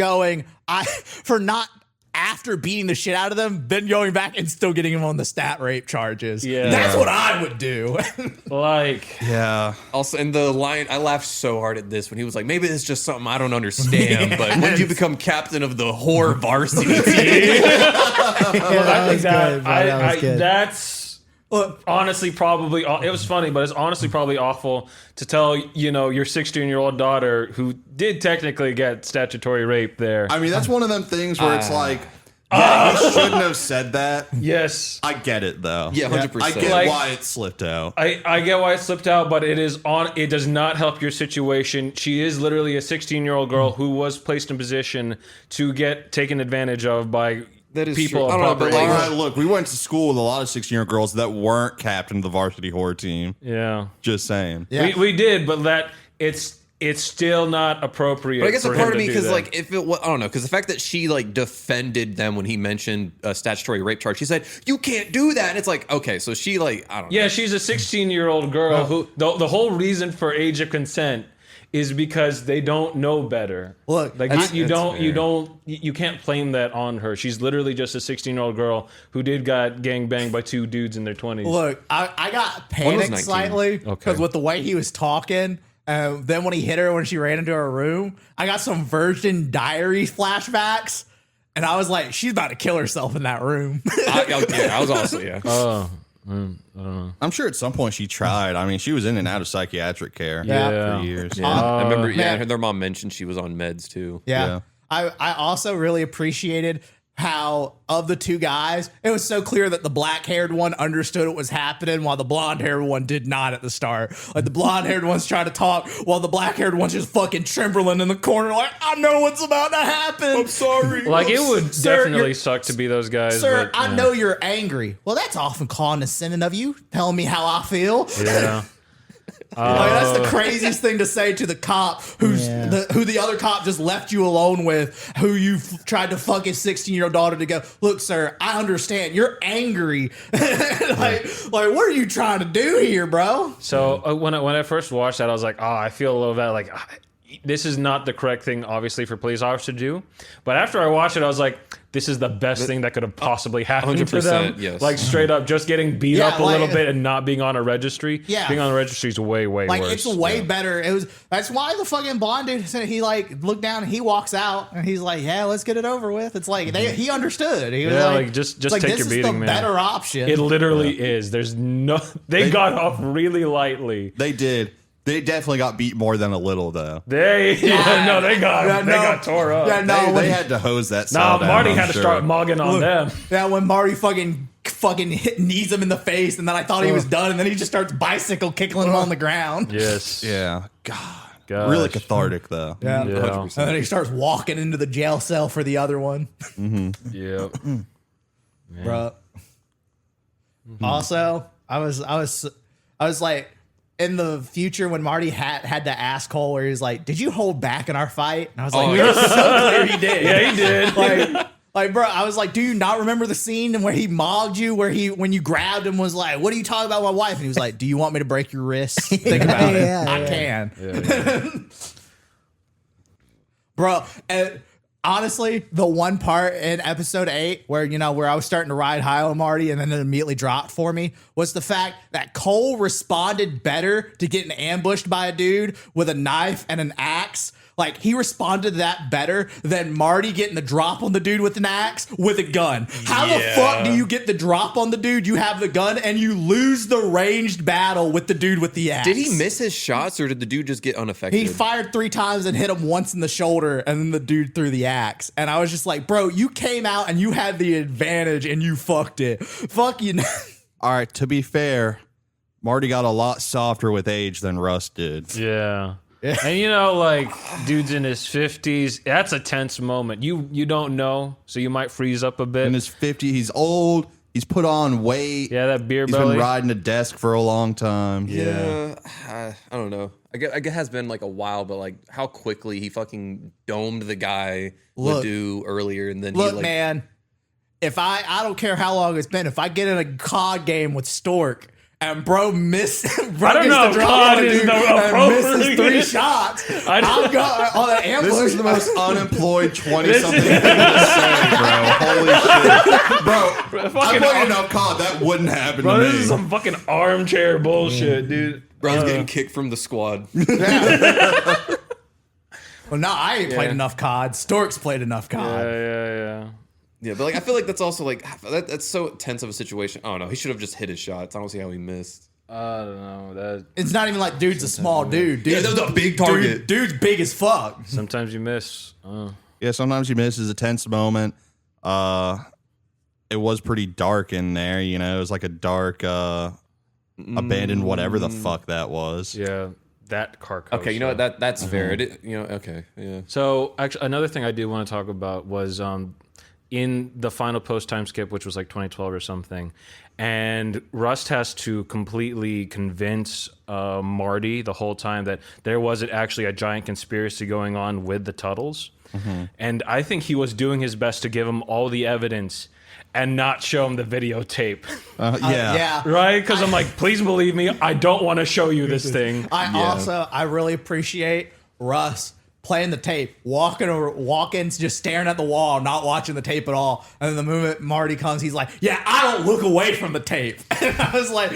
for not after beating the shit out of them, then going back and still getting him on the stat rape charges. Yeah. That's what I would do. Like, Yeah. Also, and the line, I laughed so hard at this when he was like, maybe it's just something I don't understand, but when you become captain of the whore varsity team? That was good, bro. That was good. That's honestly probably it was funny, but it's honestly probably awful to tell your 16-year-old daughter who did technically get statutory rape there. I mean, that's one of them things where it's like, yeah, you shouldn't have said that. Yes, I get it though. Yeah, 100%. I get Like- why it slipped out. I get why it slipped out, but it does not help your situation. She is literally a 16-year-old girl who was placed in position to get taken advantage of by That is people true. of I don't know, proper but age. All right, look, we went to school with a lot of 16-year-old girls that weren't captain of the varsity whore team. Yeah. Just saying. Yeah. We did, but it's still not appropriate. But I guess a for part him of me, to do because that. like, if it was, I don't know, because the fact that she like defended them when he mentioned a statutory rape charge, she said, you can't do that. And it's like, okay, so she like, I don't know. Yeah, she's a 16-year-old girl who the whole reason for age of consent is because they don't know better. Look, like that's- you can't blame that on her. She's literally just a 16-year-old girl who got gangbanged by two dudes in their 20s. Look, I got One was panicked 19. slightly because with the way he was talking, then when he hit her when she ran into her room, I got some Virgin Diary flashbacks, and I was like, she's about to kill herself in that room. I was also, yeah. Oh, I'm sure at some point she tried. I mean, she was in and out of psychiatric care Yeah. for years. I remember, yeah, man. their mom mentioned she was on meds too. Yeah. I also really appreciated how of the two guys, it was so clear that the black-haired one understood what was happening while the blonde-haired one did not at the start. Like the blonde-haired one's trying to talk while the black-haired one's just fucking trembling in the corner like, I know what's about to happen. I'm sorry. like it would Sir, definitely you're- suck to be those guys. Sir, but, I yeah. know you're angry. Well, that's often condescending of you, telling me how I feel. Yeah. Like, that's the craziest thing to say to the cop who the other cop just left you alone with, who you tried to fuck his 16-year-old daughter to go, look, sir, I understand. You're angry. like, what are you trying to do here, bro? So when I first watched that, I was like, oh, I feel a little bad. Like, this is not the correct thing, obviously, for police officers to do. But after I watched it, I was like, this is the best thing that could have possibly happened to 100%, them. yes. Like straight up, just getting beat Yeah, up a like- little bit and not being on a registry. Yeah. Being on a registry is way, way Like worse. it's way better. That's why the fucking blonde dude said he like looked down and he walks out and he's like, yeah, let's get it over with. It's like he understood. He was Yeah, like, like, just it's like, take this your is beating, the man. better option. It literally is. There's no. They got off really lightly. They did. They definitely got beat more than a little, though. They got tore up. Yeah, no, They had to hose that No, cell down, Marty I'm had to sure. start mugging on them. yeah, when Marty fucking knees him in the face, and then I thought he was done, and then he just starts bicycle kicking him on the ground. Yes. Yeah. God. Gosh. Really cathartic, though. Yeah. Yeah. 100%. And then he starts walking into the jail cell for the other one. Yeah. Bruh. Also, I was like, in the future when Marty had to ask Cole where he was like, did you hold back in our fight? And I was like, it's so clear he did. Yeah, he did. Like, bro, I was like, do you not remember the scene where he mogged you, when you grabbed him was like, what are you talking about my wife? And he was like, do you want me to break your wrist? Think about it. Yeah, I yeah. can. Bro, honestly, the one part in episode 8 where I was starting to ride high on Marty and then it immediately dropped for me was the fact that Cole responded better to getting ambushed by a dude with a knife and an axe. Like, he responded to that better than Marty getting the drop on the dude with an axe with a gun. How the fuck do you get the drop on the dude? You have the gun and you lose the ranged battle with the dude with the axe. Did he miss his shots or did the dude just get unaffected? He fired 3 times and hit him once in the shoulder, and then the dude threw the axe. And I was just like, bro, you came out and you had the advantage and you fucked it. Fuck you. All right, to be fair, Marty got a lot softer with age than Russ did. Yeah. And like dude's in his 50s. That's a tense moment. You don't know, so you might freeze up a bit. In his 50s, he's old. He's put on weight. Yeah, that beer He's belly. been riding a desk for a long time. Yeah, I don't know. I guess it has been like a while, but like how quickly he fucking domed the guy Ledoux earlier, and then Look, man, if I don't care how long it's been, if I get in a COD game with Stork and bro I don't gets know the if drop COD on a is dude the and misses appropriate- 3 shots, I'll go on an ambush. This is the most unemployed 20-something thing to say, bro. Holy shit. Bro, I played enough COD. That wouldn't happen Bro, to this me. is some fucking armchair bullshit, dude. bro's getting kicked from the squad. Well, no, I ain't played enough COD. Stork's played enough COD. Yeah. Yeah, but like I feel like that's also like that's so tense of a situation. Oh no, he should have just hit his shots. I don't see how he missed. I don't know. That It's not even like dude's a small dude. Yeah, that was a big target. Dude's big as fuck. sometimes you miss. Yeah, sometimes you miss. It's a tense moment. It was pretty dark in there. It was like a dark, abandoned whatever the fuck that was. Yeah, that Carcosa. Okay, you know what? That's fair. Okay, yeah. So actually, another thing I did want to talk about was in the final post time skip, which was like 2012 or something, and Rust has to completely convince Marty the whole time that there wasn't actually a giant conspiracy going on with the Tuttles. And I think he was doing his best to give him all the evidence and not show him the videotape. Yeah. Right? Because I'm like, please believe me, I don't want to show you this thing. I really appreciate Russ playing the tape, walking, just staring at the wall, not watching the tape at all. And then the moment Marty comes, he's like, yeah, I don't look away from the tape. And I was like,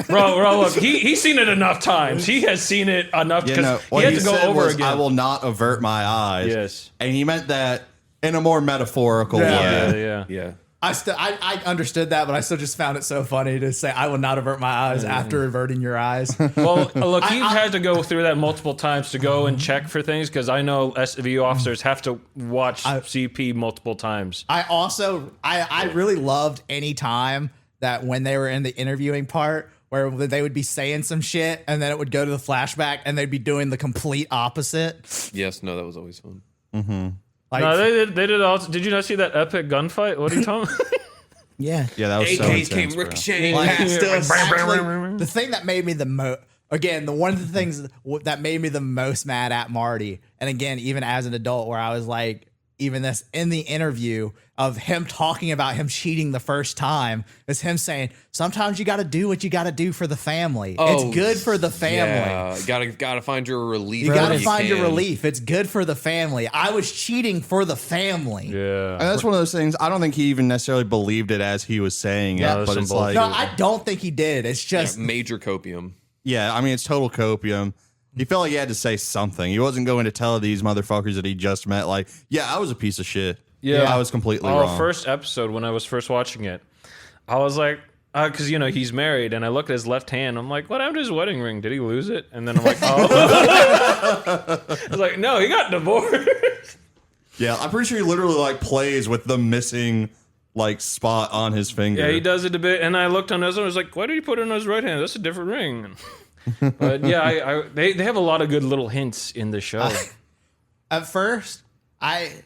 Bro, look, he's seen it enough times. He has seen it enough because he had to go said over was, again. I will not avert my eyes. Yes. And he meant that in a more metaphorical way. Yeah. I understood that, but I still just found it so funny to say, I will not avert my eyes after averting your eyes. Well, look, you've had to go through that multiple times to go and check for things because I know SVU officers have to watch CP multiple times. I really loved any time that when they were in the interviewing part where they would be saying some shit and then it would go to the flashback and they'd be doing the complete opposite. Yes, no, that was always fun. Like, No, they did also. Did you not see that epic gunfight? What are you talking about? Yeah. Yeah, that was so AKs intense, came bro. ricocheting Like, past us. actually, the thing that made me one of the things that made me the most mad at Marty, and again, even as an adult, where I was like, even this in the interview of him talking about him cheating the first time is him saying, sometimes you got to do what you got to do for the family. It's good for the family. Yeah, gotta find your relief. You got to where find your can. relief. It's good for the family. I was cheating for the family. Yeah. And that's one of those things. I don't think he even necessarily believed it as he was saying it, Yeah, but it's like, No, I don't think he did. It's just Major copium. yeah, I mean, it's total copium. He felt like he had to say something. He wasn't going to tell these motherfuckers that he just met, like, yeah, I was a piece of shit. Yeah. I was completely wrong. First episode when I was first watching it, I was like, because he's married, and I looked at his left hand. I'm like, what happened to his wedding ring? Did he lose it? And then I'm like, oh, I was like, no, he got divorced. Yeah, I'm pretty sure he literally like plays with the missing like spot on his finger. Yeah, he does it a bit. And I looked on his one. I was like, why did he put it on his right hand? That's a different ring. But yeah, they have a lot of good little hints in the show. at first, I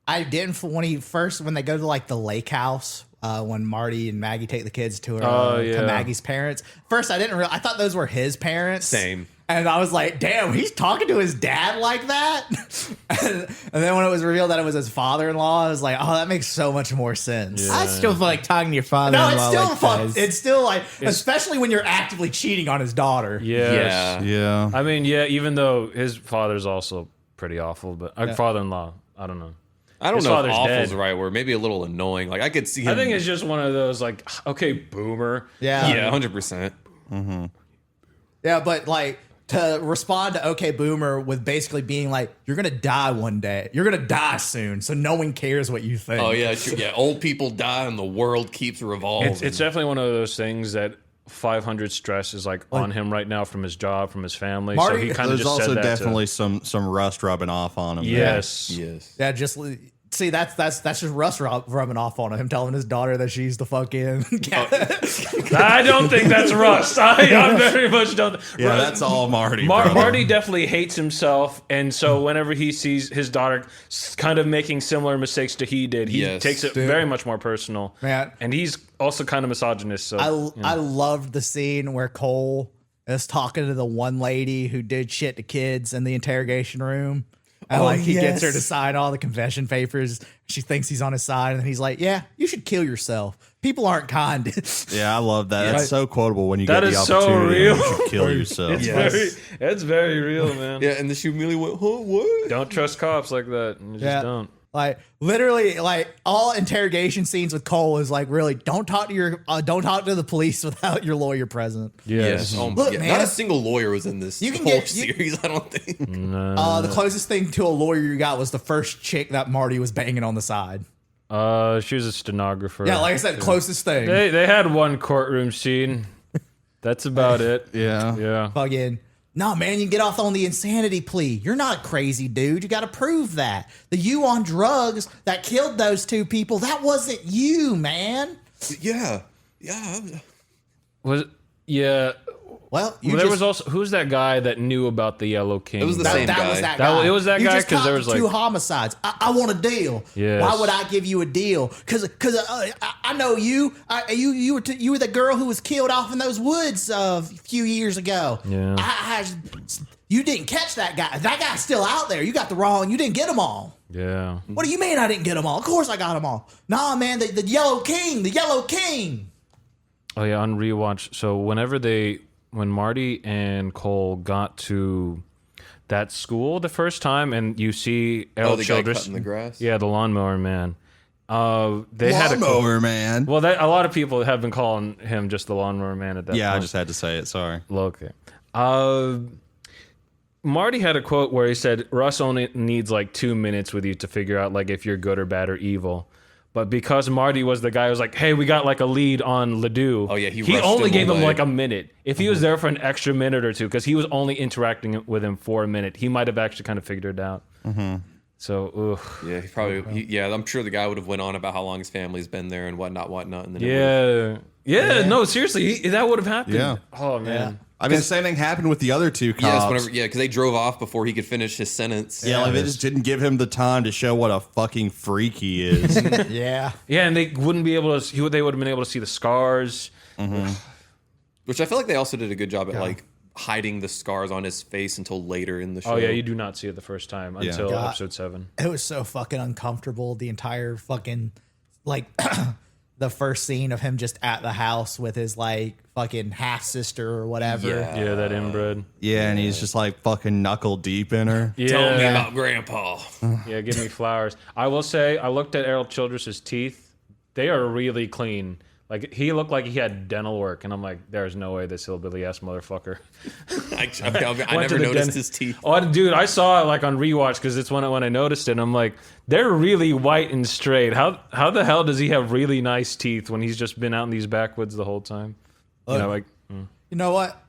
didn't when they go to like the lake house when Marty and Maggie take the kids to to Maggie's parents. First, I didn't I thought those were his parents. Same. And I was like, damn, he's talking to his dad like that? and then when it was revealed that it was his father-in-law, I was like, oh, that makes so much more sense. I still feel like talking to your No, father-in-law it's still like fun. this. It's still like, especially when you're actively cheating on his daughter. Yes. Yeah. I mean, yeah, even though his father's also pretty awful, but father-in-law, I don't know. I don't His know if father's awful dead. is the right word. Maybe a little annoying. Like I could see him. I think it's just one of those like, okay, boomer. Yeah. 100%. Yeah, but like to respond to OK Boomer with basically being like, you're going to die one day. You're going to die soon. So no one cares what you think. Oh yeah, true. Yeah. Old people die and the world keeps revolving. It's definitely one of those things that 500 stress is like on him right now from his job, from his family. Marty- so he kind of There's just also said that definitely some rust rubbing off on him. Yes. yes. Yeah, just see that's just Russ rubbing off on him, telling his daughter that she's the fucking. I don't think that's Russ. I very much don't. Yeah, that's all Marty. bro. Marty definitely hates himself, and so whenever he sees his daughter kind of making similar mistakes to he did, he Yes. takes it very much more personal. Man. And he's also kind of misogynist. So I loved the scene where Cole is talking to the one lady who did shit to kids in the interrogation room. And like he gets her to sign all the confession papers. She thinks he's on his side, and then he's like, "Yeah, you should kill yourself. People aren't kind." Yeah, I love that. That's so quotable when you That get the is so opportunity real. to kill yourself. it's very real, man. Yeah, and then she immediately went, "Huh, what?" Don't trust cops like that. You just don't. Like literally, like all interrogation scenes with Cole is like, really don't talk to the police without your lawyer present. Yes. Look, yeah, man. not a single lawyer was in this You can whole get- series. I don't think. The closest thing to a lawyer you got was the first chick that Marty was banging on the side. She was a stenographer. Yeah, like I said, closest thing. They had one courtroom scene. That's about it. Yeah. Yeah. Fucking, no, man, you get off on the insanity plea. You're not a crazy dude. You got to prove that. The you on drugs that killed those two people, that wasn't you, man. Yeah. Yeah. Well, There was also who's that guy that knew about the Yellow King? It was the that, same that guy. was that That- guy. it was that You guy just 'cause there caught was, the two like- homicides. I want a deal. Yes. Why would I give you a deal? Because I know you. You were the girl who was killed off in those woods a few years ago. Yeah. You didn't catch that guy. That guy's still out there. You got the wrong. You didn't get them all. Yeah. What do you mean I didn't get them all? Of course I got them all. Nah, man, the Yellow King, the Yellow King. Oh yeah, on rewatch. So when Marty and Cole got to that school the first time, and you see Errol the guy Childress, cutting the grass? Yeah, the lawnmower man. They had a Lawnmower man. well. A lot of people have been calling him just the lawnmower man at that. Yeah, I point. just had to say it. Sorry. Okay. Marty had a quote where he said, Russ only needs like 2 minutes with you to figure out like if you're good or bad or evil. But because Marty was the guy who was like, hey, we got like a lead on Ledoux. Oh, yeah, he he rushed only him gave him away. like a minute. If he was there for an extra minute or two, because he was only interacting with him for a minute, he might have actually kind of figured it out. So, ugh. Yeah, he probably. I'm sure the guy would have went on about how long his family's been there and whatnot, and then it would've- Yeah. No, seriously, that would have happened. Yeah. Oh, man. I mean, the same thing happened with the other two cops. because they drove off before he could finish his sentence. Yeah, like they just didn't give him the time to show what a fucking freak he is. Yeah. Yeah, and they wouldn't be able to, they would have been able to see the scars. Which I feel like they also did a good job at like hiding the scars on his face until later in the show. Oh yeah, you do not see it the first time until God. episode 7. It was so fucking uncomfortable. The entire fucking like the first scene of him just at the house with his like fucking half sister or whatever. Yeah, that inbred. Yeah, and he's just like fucking knuckle deep in her. Yeah, Tell me about Grandpa. yeah, give me flowers. I will say, I looked at Errol Childress's teeth. They are really clean. Like, he looked like he had dental work, and I'm like, there's no way this hillbilly-ass motherfucker. I never noticed his teeth. Oh, dude, I saw it, like, on rewatch, because it's when I noticed it, and I'm like, they're really white and straight. How the hell does he have really nice teeth when he's just been out in these backwoods the whole time? You know, like... You know what?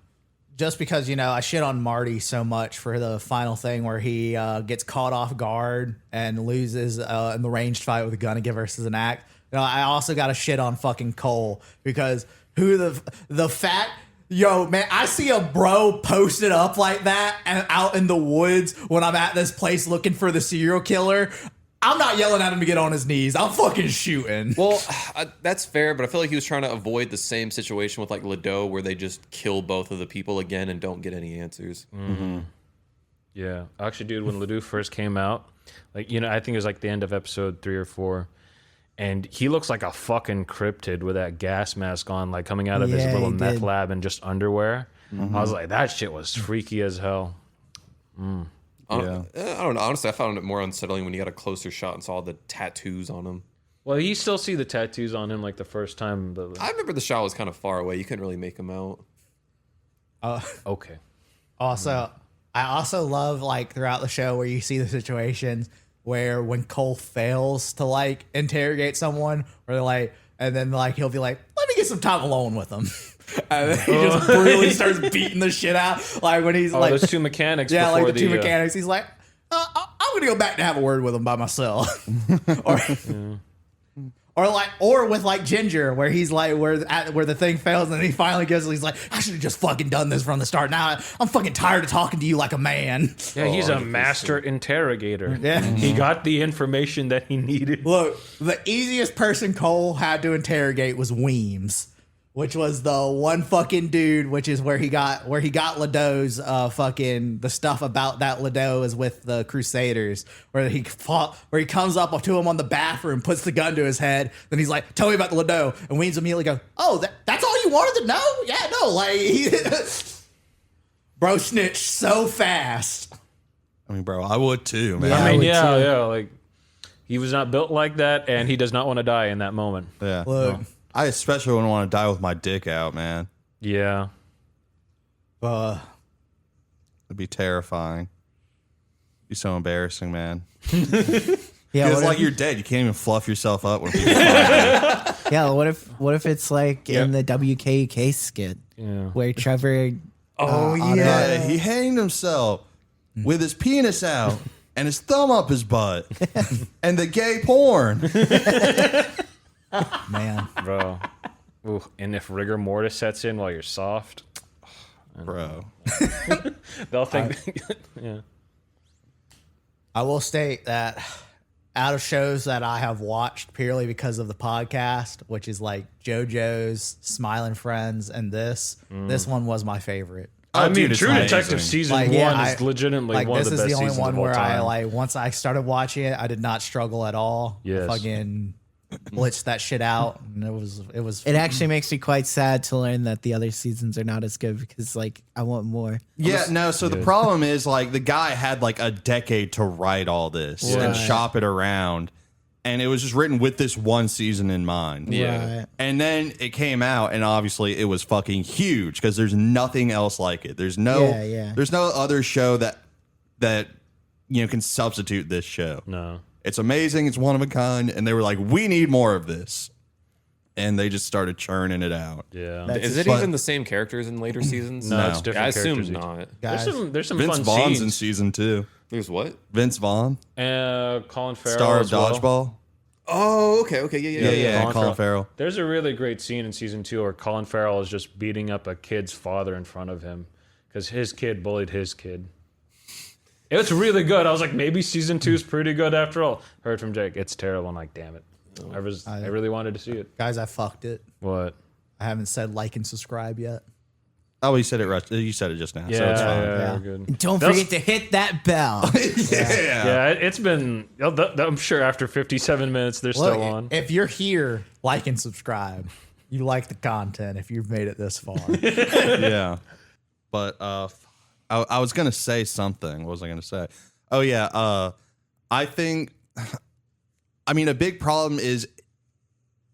Just because, you know, I shit on Marty so much for the final thing where he gets caught off guard and loses in the ranged fight with a Gunnigan versus an axe. You know, I also got to shit on fucking Cole because the fact, yo, man, I see a bro posted up like that and out in the woods when I'm at this place looking for the serial killer. I'm not yelling at him to get on his knees. I'm fucking shooting. Well, that's fair, but I feel like he was trying to avoid the same situation with like Ledo where they just kill both of the people again and don't get any answers. Mm-hmm. Yeah. Actually, dude, when Ledoux first came out, like, you know, I think it was like the end of episode 3 or 4. And he looks like a fucking cryptid with that gas mask on, like coming out of his little meth lab in just underwear. I was like, that shit was freaky as hell. I don't know. Honestly, I found it more unsettling when you got a closer shot and saw the tattoos on him. Well, you still see the tattoos on him like the first time. But I remember the shot was kind of far away. You couldn't really make him out. okay. Also, I also love like throughout the show where you see the situations where when Cole fails to like interrogate someone, or they're like, and then like he'll be like, "Let me get some time alone with them," and then he just brutally starts beating the shit out. Like when he's like, those two mechanics. yeah, like before the two mechanics. He's like, "I'm gonna go back and have a word with them by myself," or with like Ginger, where he's like, where the thing fails, and then he finally goes, he's like, "I should have just fucking done this from the start. Now I'm fucking tired of talking to you like a man." Yeah, he's a master interrogator. Yeah. He got the information that he needed. Look, the easiest person Cole had to interrogate was Weems, which was the one fucking dude, which is where he got Ledo's fucking the stuff about that Ledo is with the Crusaders, where he comes up to him on the bathroom, puts the gun to his head, then he's like, "Tell me about the Ledo," and Weems immediately goes, "Oh, that's all you wanted to know? Yeah, no, like bro snitched so fast." I mean, bro, I would too, man. Yeah. I mean, would yeah, too. yeah. Like, he was not built like that, and he does not want to die in that moment. Yeah. Look. No. I especially wouldn't want to die with my dick out, man. Yeah. It'd be terrifying. Be so embarrassing, man. Yeah, It's like you're dead. You can't even fluff yourself up when people find yeah. What if it's like in the WKK skit Yeah. where Trevor? Yeah, he hanged himself with his penis out and his thumb up his butt and the gay porn. Man, Bro. Ooh, and if rigor mortis sets in while you're soft, Bro. they'll think. Yeah. I will state that out of shows that I have watched purely because of the podcast, which is like JoJo's, Smiling Friends, and this one was my favorite. I mean, dude, it's True amazing. Detective season Like, 1 yeah, is legitimately one of this the is best the only seasons one of all where time. I like once I started watching it, I did not struggle at all. Yes. Fucking blitzed that shit out, and it was. It actually makes me quite sad to learn that the other seasons are not as good because like I want more. Yeah, no, so the problem is like the guy had like a decade to write all this and Right. shop it around. And it was just written with this one season in mind. Yeah. Right. And then it came out and obviously it was fucking huge because there's nothing else like it. There's no Yeah. there's no other show that you know can substitute this show. No. It's amazing, it's one of a kind, and they were like, we need more of this. And they just started churning it out. Yeah. Is it But- even the same characters in later seasons? No, No. it's different I assume characters. not. guys. There's some Vince fun Vaughn's in scenes. season 2. There's what? Vince Vaughn, Colin Farrell, star of as well. Dodgeball. Oh, okay, yeah. Colin Farrell. There's a really great scene in season 2 where Colin Farrell is just beating up a kid's father in front of him because his kid bullied his kid. It was really good. I was like, maybe season 2 is pretty good after all. Heard from Jake, it's terrible. I'm like, damn it. I really wanted to see it. Guys, I fucked it. What? I haven't said like and subscribe yet. Oh, you said it. You said it just now. So it's fine. Yeah, Yeah. we're good. And don't That's- forget to hit that bell. Yeah, it's been. I'm sure after 57 minutes, they're Look, still on. if you're here, like and subscribe. You like the content if you've made it this far. Yeah. But I was gonna say something. What was I gonna say? Oh yeah. I think. I mean, a big problem is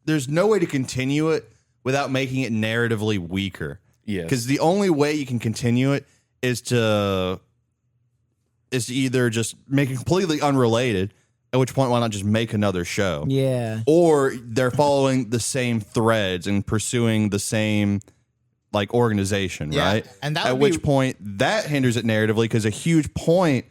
there's no way to continue it without making it narratively weaker. Yes. Because the only way you can continue it is to either just make it completely unrelated, at which point why not just make another show? Yeah. Or they're following the same threads and pursuing the same like organization, Yeah, right? and that at would which be- point that hinders it narratively because a huge point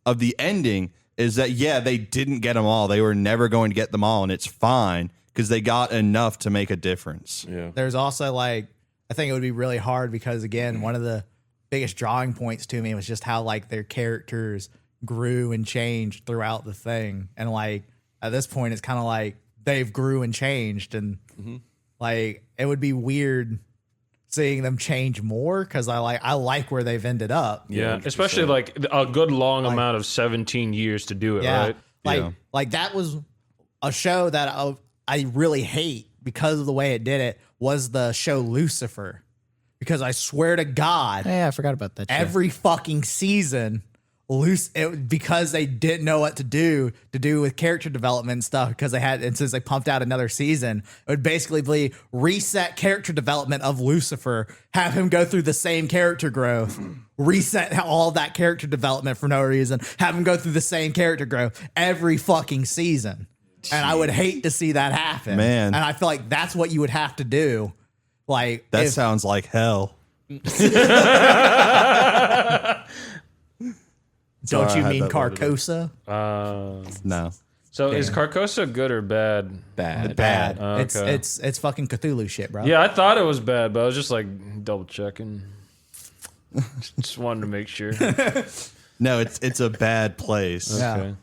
of the ending is that they didn't get them all. They were never going to get them all, and it's fine because they got enough to make a difference. Yeah. There's also like, I think it would be really hard because again, one of the biggest drawing points to me was just how like their characters grew and changed throughout the thing. And like at this point, it's kind of like they've grew and changed, and like it would be weird seeing them change more because I like where they've ended up. Yeah, especially like a good long amount of 17 years to do it, Yeah, right? like that was a show that I really hate because of the way it did it. Was the show Lucifer? Because I swear to God, Yeah, I forgot about that. show. every fucking season, because they didn't know what to do with character development and stuff, because and since they pumped out another season, it would basically be reset character development of Lucifer, have him go through the same character growth, reset all that character development for no reason, have him go through the same character growth every fucking season. And I would hate to see that happen. Man. And I feel like that's what you would have to do. Like That if- sounds like hell. don't Sorry, you I had mean that loaded up. Carcosa? No. So is Carcosa good or bad? Bad. Bad. Okay. It's fucking Cthulhu shit, bro. Yeah, I thought it was bad, but I was just like double checking. Just wanted to make sure. No, it's a bad place. Yeah. Okay.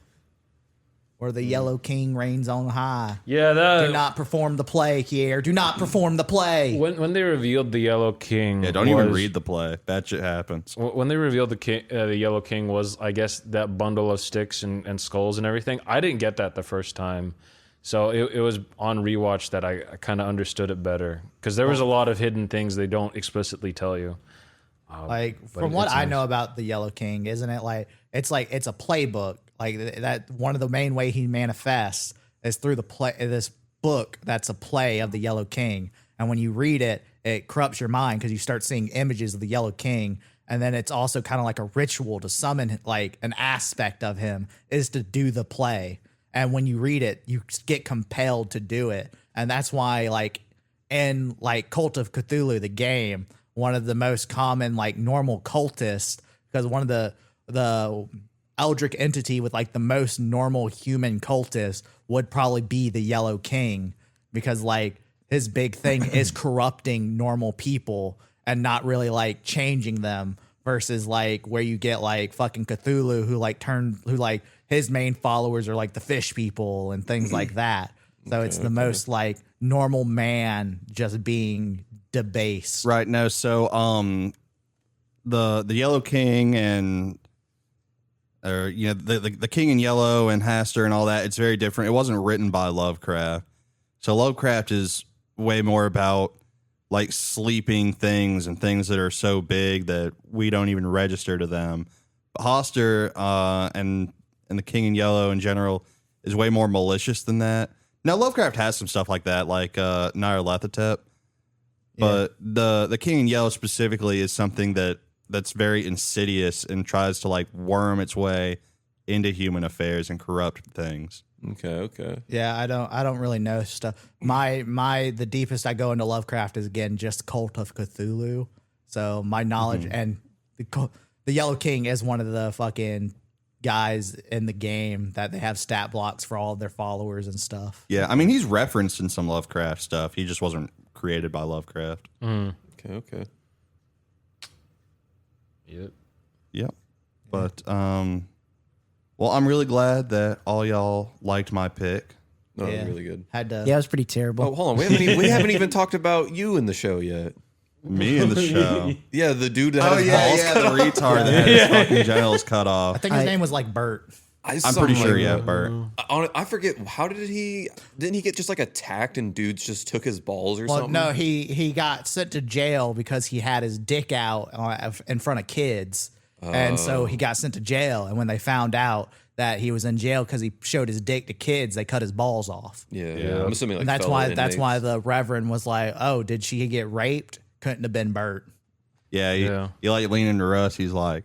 Where the Yellow King reigns on high. Yeah, Do not perform the play here. Do not perform the play. when they revealed the Yellow King. Yeah, don't even was- read the play. Bad shit happens. When they revealed the Yellow King was, I guess, that bundle of sticks and skulls and everything. I didn't get that the first time, so it was on rewatch that I kind of understood it better because there was a lot of hidden things they don't explicitly tell you. Like but from what it's I nice. know about the Yellow King, isn't it like it's a playbook? Like that one of the main way he manifests is through the play. This book that's a play of the Yellow King, and when you read it, it corrupts your mind because you start seeing images of the Yellow King, and then it's also kind of like a ritual to summon like an aspect of him is to do the play, and when you read it, you get compelled to do it, and that's why like in like Cult of Cthulhu, the game, one of the most common like normal cultists, because one of the eldritch entity with like the most normal human cultists would probably be the Yellow King, because like his big thing is corrupting normal people and not really like changing them, versus like where you get like fucking Cthulhu who like his main followers are like the fish people and things like that. So it's the most like normal man just being debased. Right. No. So the Yellow King and the King in Yellow and Hastur and all that, it's very different. It wasn't written by Lovecraft. So Lovecraft is way more about like sleeping things and things that are so big that we don't even register to them. But Hastur and the King in Yellow in general is way more malicious than that. Now Lovecraft has some stuff like that, like Nyarlathotep. But the King in Yellow specifically is something that's very insidious and tries to like worm its way into human affairs and corrupt things. Okay. Yeah, I don't really know stuff. The deepest I go into Lovecraft is again just Cult of Cthulhu. So my knowledge and the Yellow King is one of the fucking guys in the game that they have stat blocks for all of their followers and stuff. Yeah, I mean he's referenced in some Lovecraft stuff. He just wasn't created by Lovecraft. Okay. Yep. Yep. But well, I'm really glad that all y'all liked my pick. No, Yeah. really good. Had to Yeah, it was pretty terrible. Oh, hold on. We haven't even talked about you in the show yet. Me in the show. Yeah, the dude that Oh had his yeah, balls yeah, cut the off. retard that had his fucking genitals cut off. I think his name was like Bert. I'm pretty sure, yeah, Bert. I forget, how didn't he get just like attacked and dudes just took his balls or Well, something? no, he got sent to jail because he had his dick out in front of kids, and so he got sent to jail. And when they found out that he was in jail because he showed his dick to kids, they cut his balls off. Yeah. I'm assuming like And that's fellow why inmates. the Reverend was like, "Oh, did she get raped? Couldn't have been Bert." Yeah, you like lean into Russ. He's like,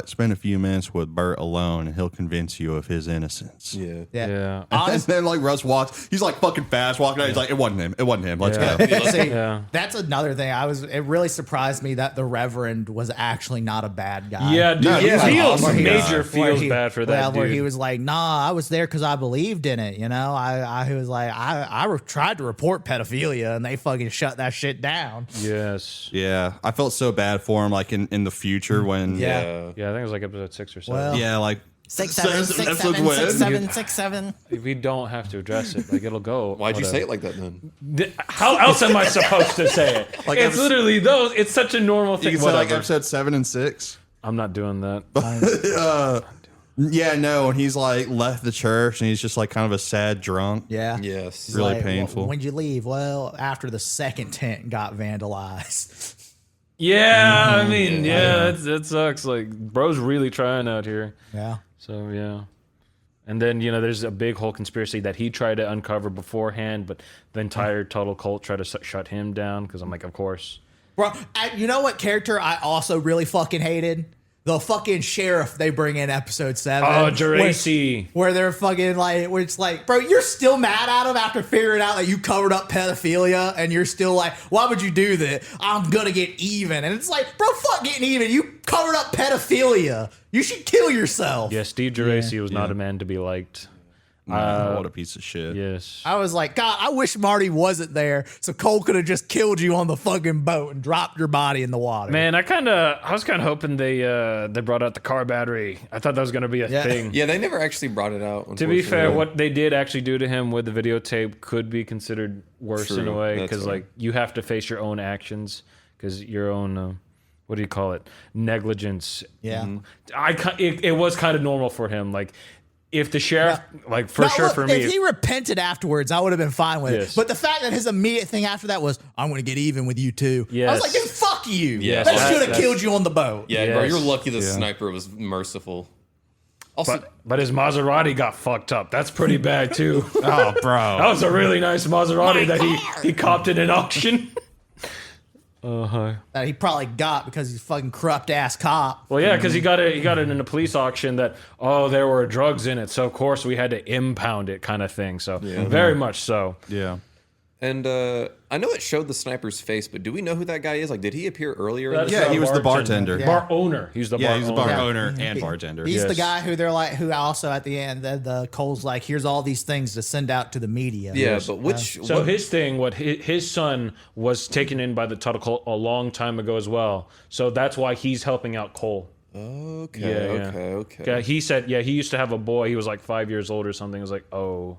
spend a few minutes with Bert alone, and he'll convince you of his innocence. Yeah. Yeah. And then like Russ walks, he's like fucking fast walking out. He's like, it wasn't him. Let's Yeah. go. See, Yeah. that's another thing. It really surprised me that the Reverend was actually not a bad guy. Yeah, dude. No, he he's an feels awesome major guy. feels bad for that dude. Where he was like, "Nah, I was there because I believed in it." You know, I was like, I tried to report pedophilia, and they fucking shut that shit down. Yes. Yeah, I felt so bad for him. Like in the future when Yeah. Yeah, I think it was like episode 6 or 7. Well, yeah, like 6, 7, 6, episodes 7, when- 6, 7, 6, 7. We don't have to address it. Like, it'll go. Why'd you whatever. say it like that then? How else am I supposed to say it? Like it's literally those. It's such a normal you thing. can say like Whatever. episode 7 and 6. I'm not doing that. Yeah, no, and he's like left the church and he's just like kind of a sad drunk. yeah, Yes. He's Really like, painful. When'd you leave? Well, after the second tent got vandalized. Yeah, I mean, yeah, that sucks. Like, bro's really trying out here. Yeah. So yeah. And then, there's a big whole conspiracy that he tried to uncover beforehand, but the entire Total cult tried to shut him down because I'm like, of course. Bro, you know what character I also really fucking hated? The fucking sheriff they bring in episode 7. Oh, Geraci. Where they're fucking like, where it's like, bro, you're still mad at him after figuring out that you covered up pedophilia, and you're still like, why would you do that? I'm gonna get even. And it's like, bro, fuck getting even. You covered up pedophilia. You should kill yourself. Yeah, Steve Geraci was not a man to be liked. What a piece of shit. Yes. I was like, God, I wish Marty wasn't there so Cole could have just killed you on the fucking boat and dropped your body in the water. Man, I was kind of hoping they brought out the car battery. I thought that was going to be a thing. Yeah, they never actually brought it out. To be fair, unfortunately. what they did actually do to him with the videotape could be considered worse in a True, way that's because right. like you have to face your own actions because your own what do you call it, negligence. Yeah. It was kind of normal for him. Like if the sheriff, like for sure look, for me, if he repented afterwards, I would have been fine with Yes. it. But the fact that his immediate thing after that was, I'm going to get even with you too. I was Yes. like, then fuck you. Yes, That that's- should have that's- killed you on the boat. Yeah, bro, Yes. you're lucky the sniper was merciful. Also, but his Maserati got fucked up. That's pretty bad too. Oh, bro. That was a really nice Maserati that he copped in an auction. That he probably got because he's a fucking corrupt ass cop. Well, yeah, because he got it in a police auction that there were drugs in it, so of course we had to impound it, kind of thing. So very much so. Yeah. and I know it showed the sniper's face, but do we know who that guy is? Like, did he appear earlier? In the Yeah, show? he was the bartender. Yeah. Bar owner. He's the Yeah, bar he's the owner. bar owner and bartender. He's the Yes. guy who they're like, who also at the end, the Cole's like, here's all these things to send out to the media. Yeah, but which? So what- his thing, his son was taken in by the Tuttle cult a long time ago as well. So that's why he's helping out Cole. Okay, okay. Yeah, he said, he used to have a boy. He was like 5 years old or something. He was like, oh.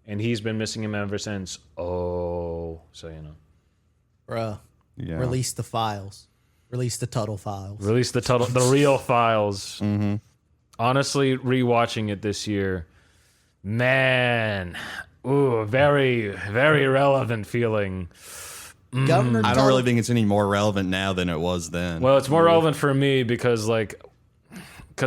And he's been missing him ever since. Oh. So, Bruh, Yeah. release the files. Release the Tuttle files. Release the real files. Mm-hmm. Honestly, rewatching it this year, man, very, very relevant feeling. Governor I don't Tuttle- really think it's any more relevant now than it was then. Well, it's more relevant for me because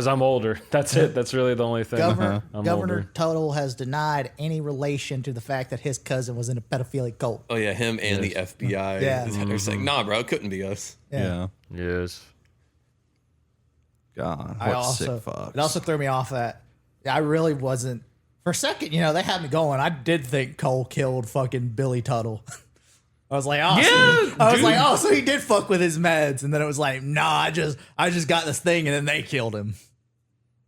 I'm older. That's it. That's really the only thing. Governor I'm Governor older. Tuttle has denied any relation to the fact that his cousin was in a pedophilic cult. Oh yeah, him and the FBI. Yeah. They're saying, nah, bro, it couldn't be us. yeah. Yes. God, I what also, sick fucks. it also threw me off that I really wasn't. For a second, they had me going. I did think Cole killed fucking Billy Tuttle. I was like, oh, so he did fuck with his meds, and then it was like, nah, I just got this thing, and then they killed him.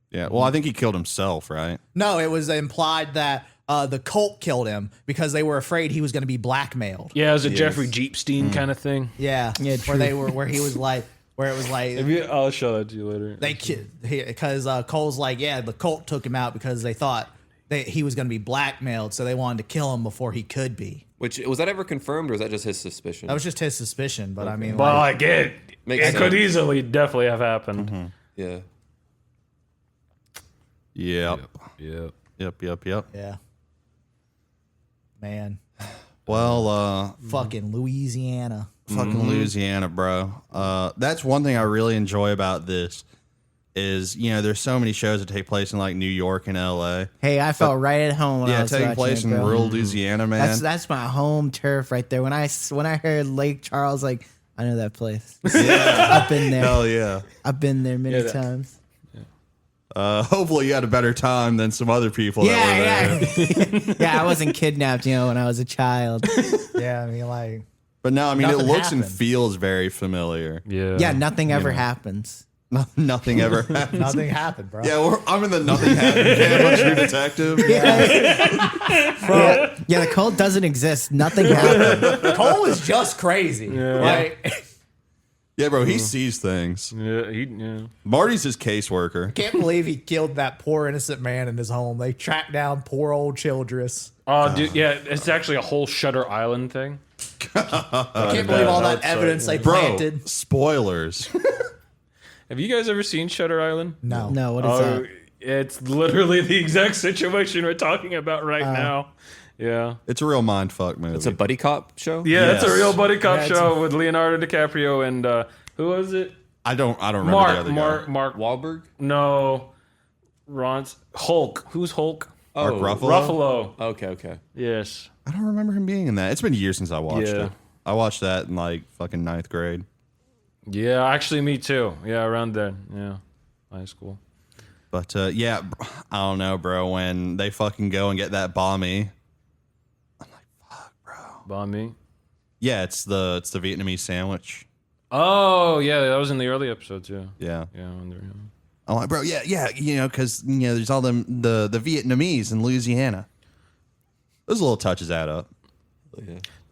Yeah. Well, I think he killed himself, right? No, it was implied that the cult killed him because they were afraid he was going to be blackmailed. Yeah, it was a Jeffrey Jeepstein kind of thing. Yeah, where he was like, where it was like I'll show that to you later. because Cole's like, yeah, the cult took him out because they thought he was going to be blackmailed, so they wanted to kill him before he could be. Which was that ever confirmed, or was that just his suspicion? That was just his suspicion, but I mean, Well, like, it Makes could sense. easily, definitely have happened. Yeah. Yep. Yep. yeah, man, Well, fucking Louisiana. fucking Louisiana, bro. That's one thing I really enjoy about this is, there's so many shows that take place in like New York and LA. Hey, I felt right at home when I Yeah, was taking watching place it, in bro. rural Louisiana, man. That's my home turf right there. When I heard Lake Charles, like, I know that place. I've been there. Hell yeah. I've been there many times. Hopefully you had a better time than some other people that were there. Yeah. Yeah, I wasn't kidnapped, when I was a child. Yeah, I mean, like, But no, I mean, it Nothing looks and happened. feels very familiar. Yeah. Yeah, nothing ever happens. Nothing ever happened. nothing happened, bro. Yeah, I'm in the nothing happened camp on True Detective. Yeah, the cult doesn't exist. Nothing happened. Cole is just crazy. Like, Yeah, bro, he sees things. Yeah. Marty's his caseworker. can't believe he killed that poor innocent man in his home. They tracked down poor old Childress. Oh, dude, yeah, it's actually a whole Shutter Island thing. Can't believe all that evidence they Bro, planted. spoilers. Have you guys ever seen Shutter Island? No. No, what is that? It's literally the exact situation we're talking about right now. Yeah. It's a real mindfuck movie. It's a buddy cop show. Yeah, it's a Yes. real buddy cop Yeah, show with Leonardo DiCaprio and who was it? I don't remember the other guy. Mark. Wahlberg. No, Ron's Hulk. Who's Hulk? Mark Ruffalo? Ruffalo. Okay. Yes. I don't remember him being in that. It's been years since I watched Yeah. it. I watched that in like fucking 9th grade. Yeah, actually, me too. Yeah, around then. Yeah, high school. But yeah, I don't know, bro. When they fucking go and get that bomby, By me. yeah, it's the Vietnamese sandwich. Oh yeah, that was in the early episodes. Yeah. Yeah, Yeah. I'm like, bro, yeah, because there's all the Vietnamese in Louisiana. Those little touches add up.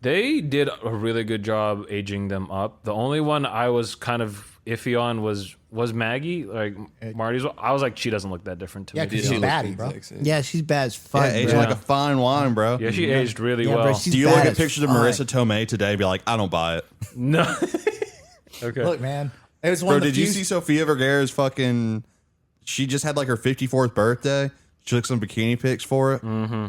They did a really good job aging them up. The only one I was kind of iffy on was Maggie, like Marty's. I was like, she doesn't look that different to Yeah, me. 'cause Yeah, she's baddie, bro. Yeah, she's bad as fuck. Yeah, aging bro. like a fine wine, bro. she aged really Yeah, bro, well. she's Do you look bad at as pictures of fuck. Marissa Tomei today and be like, I don't buy it? No. Okay. Look, man. It was one Bro, of the did you few- see Sofia Vergara's fucking... She just had like her 54th birthday. She took some bikini pics for it. Mm-hmm.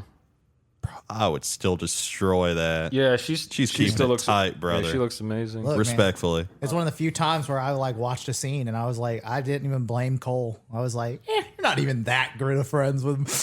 Bro, I would still destroy that. Yeah, she keeping still it looks tight, brother. Yeah, she looks amazing. Look, man. Respectfully. It's one of the few times where I like watched a scene and I was like, I didn't even blame Cole. I was like, you're not even that good of friends with him. To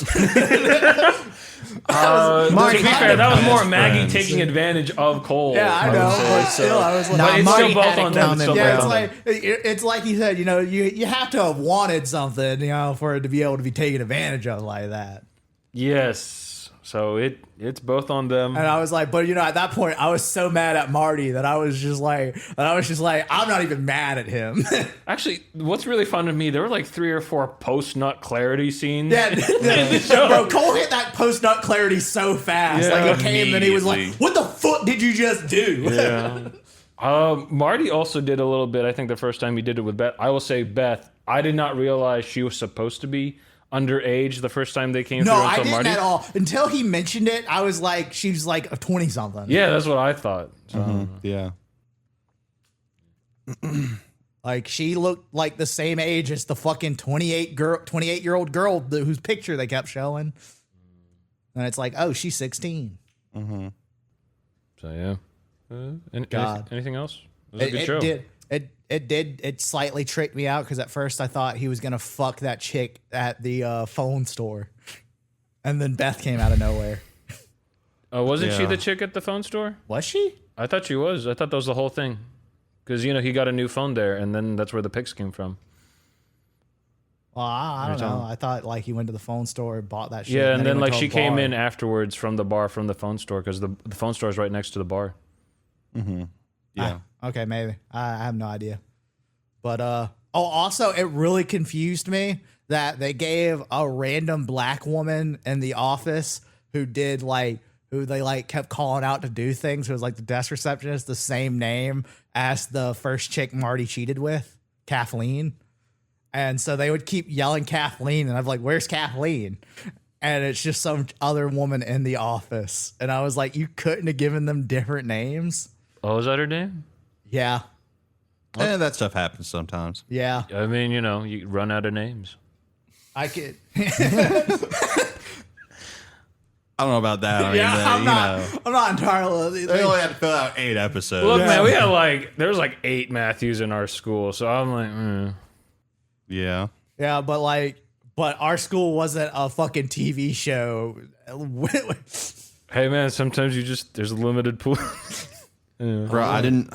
be fair, that was more best Maggie friends. taking advantage of Cole. Yeah, I know, but still, I was like, Nah, But it's Marty still both had it on them. It's coming, still yeah, both it's on them. like it's like he said, you have to have wanted something, for it to be able to be taken advantage of like that. Yes. So it's both on them. And I was like, but at that point, I was so mad at Marty that I was just like, I'm not even mad at him. Actually, what's really fun to me, there were like 3 or 4 post-nut clarity scenes. Yeah, bro, Cole hit that post nut clarity so fast. Yeah. Like it came and he was like, Immediately. "What the fuck did you just do?" Yeah. Marty also did a little bit. I think the first time he did it with Beth. I will say Beth. I did not realize she was supposed to be underage the first time they came No, through. I until didn't Marty. at all. Until he mentioned it, I was like, she's like a 20 something. Yeah, that's what I thought. So, Yeah. Like she looked like the same age as the fucking 28-year-old girl whose picture they kept showing. And it's like, oh, she's 16. so yeah. God. Anything else? It was a good show. It slightly tricked me out because at first I thought he was gonna fuck that chick at the phone store, and then Beth came out of nowhere. Wasn't she Yeah. the chick at the phone store? Was she? I thought she was. I thought that was the whole thing. Because, he got a new phone there, and then that's where the pics came from. Well, I don't know. I thought like he went to the phone store, bought that shit. Yeah, and he then went like to a she came bar. in afterwards from the bar from the phone store because the phone store is right next to the bar. Yeah. Okay, maybe. I have no idea. But also it really confused me that they gave a random black woman in the office who they kept calling out to do things, who was like the desk receptionist, the same name as the first chick Marty cheated with, Kathleen. And so they would keep yelling Kathleen, and I'm like, where's Kathleen? and it's just some other woman in the office. And I was like, you couldn't have given them different names? Oh, is that her name? Yeah. That stuff happens sometimes. Yeah. I mean, you run out of names. I could. I don't know about that. I mean, I'm not entirely. they only had to fill out 8 episodes. Look, man, we had there was 8 Matthews in our school, so I'm like, Yeah. Yeah, but our school wasn't a fucking TV show. hey, man, sometimes there's a limited pool. Bro, I didn't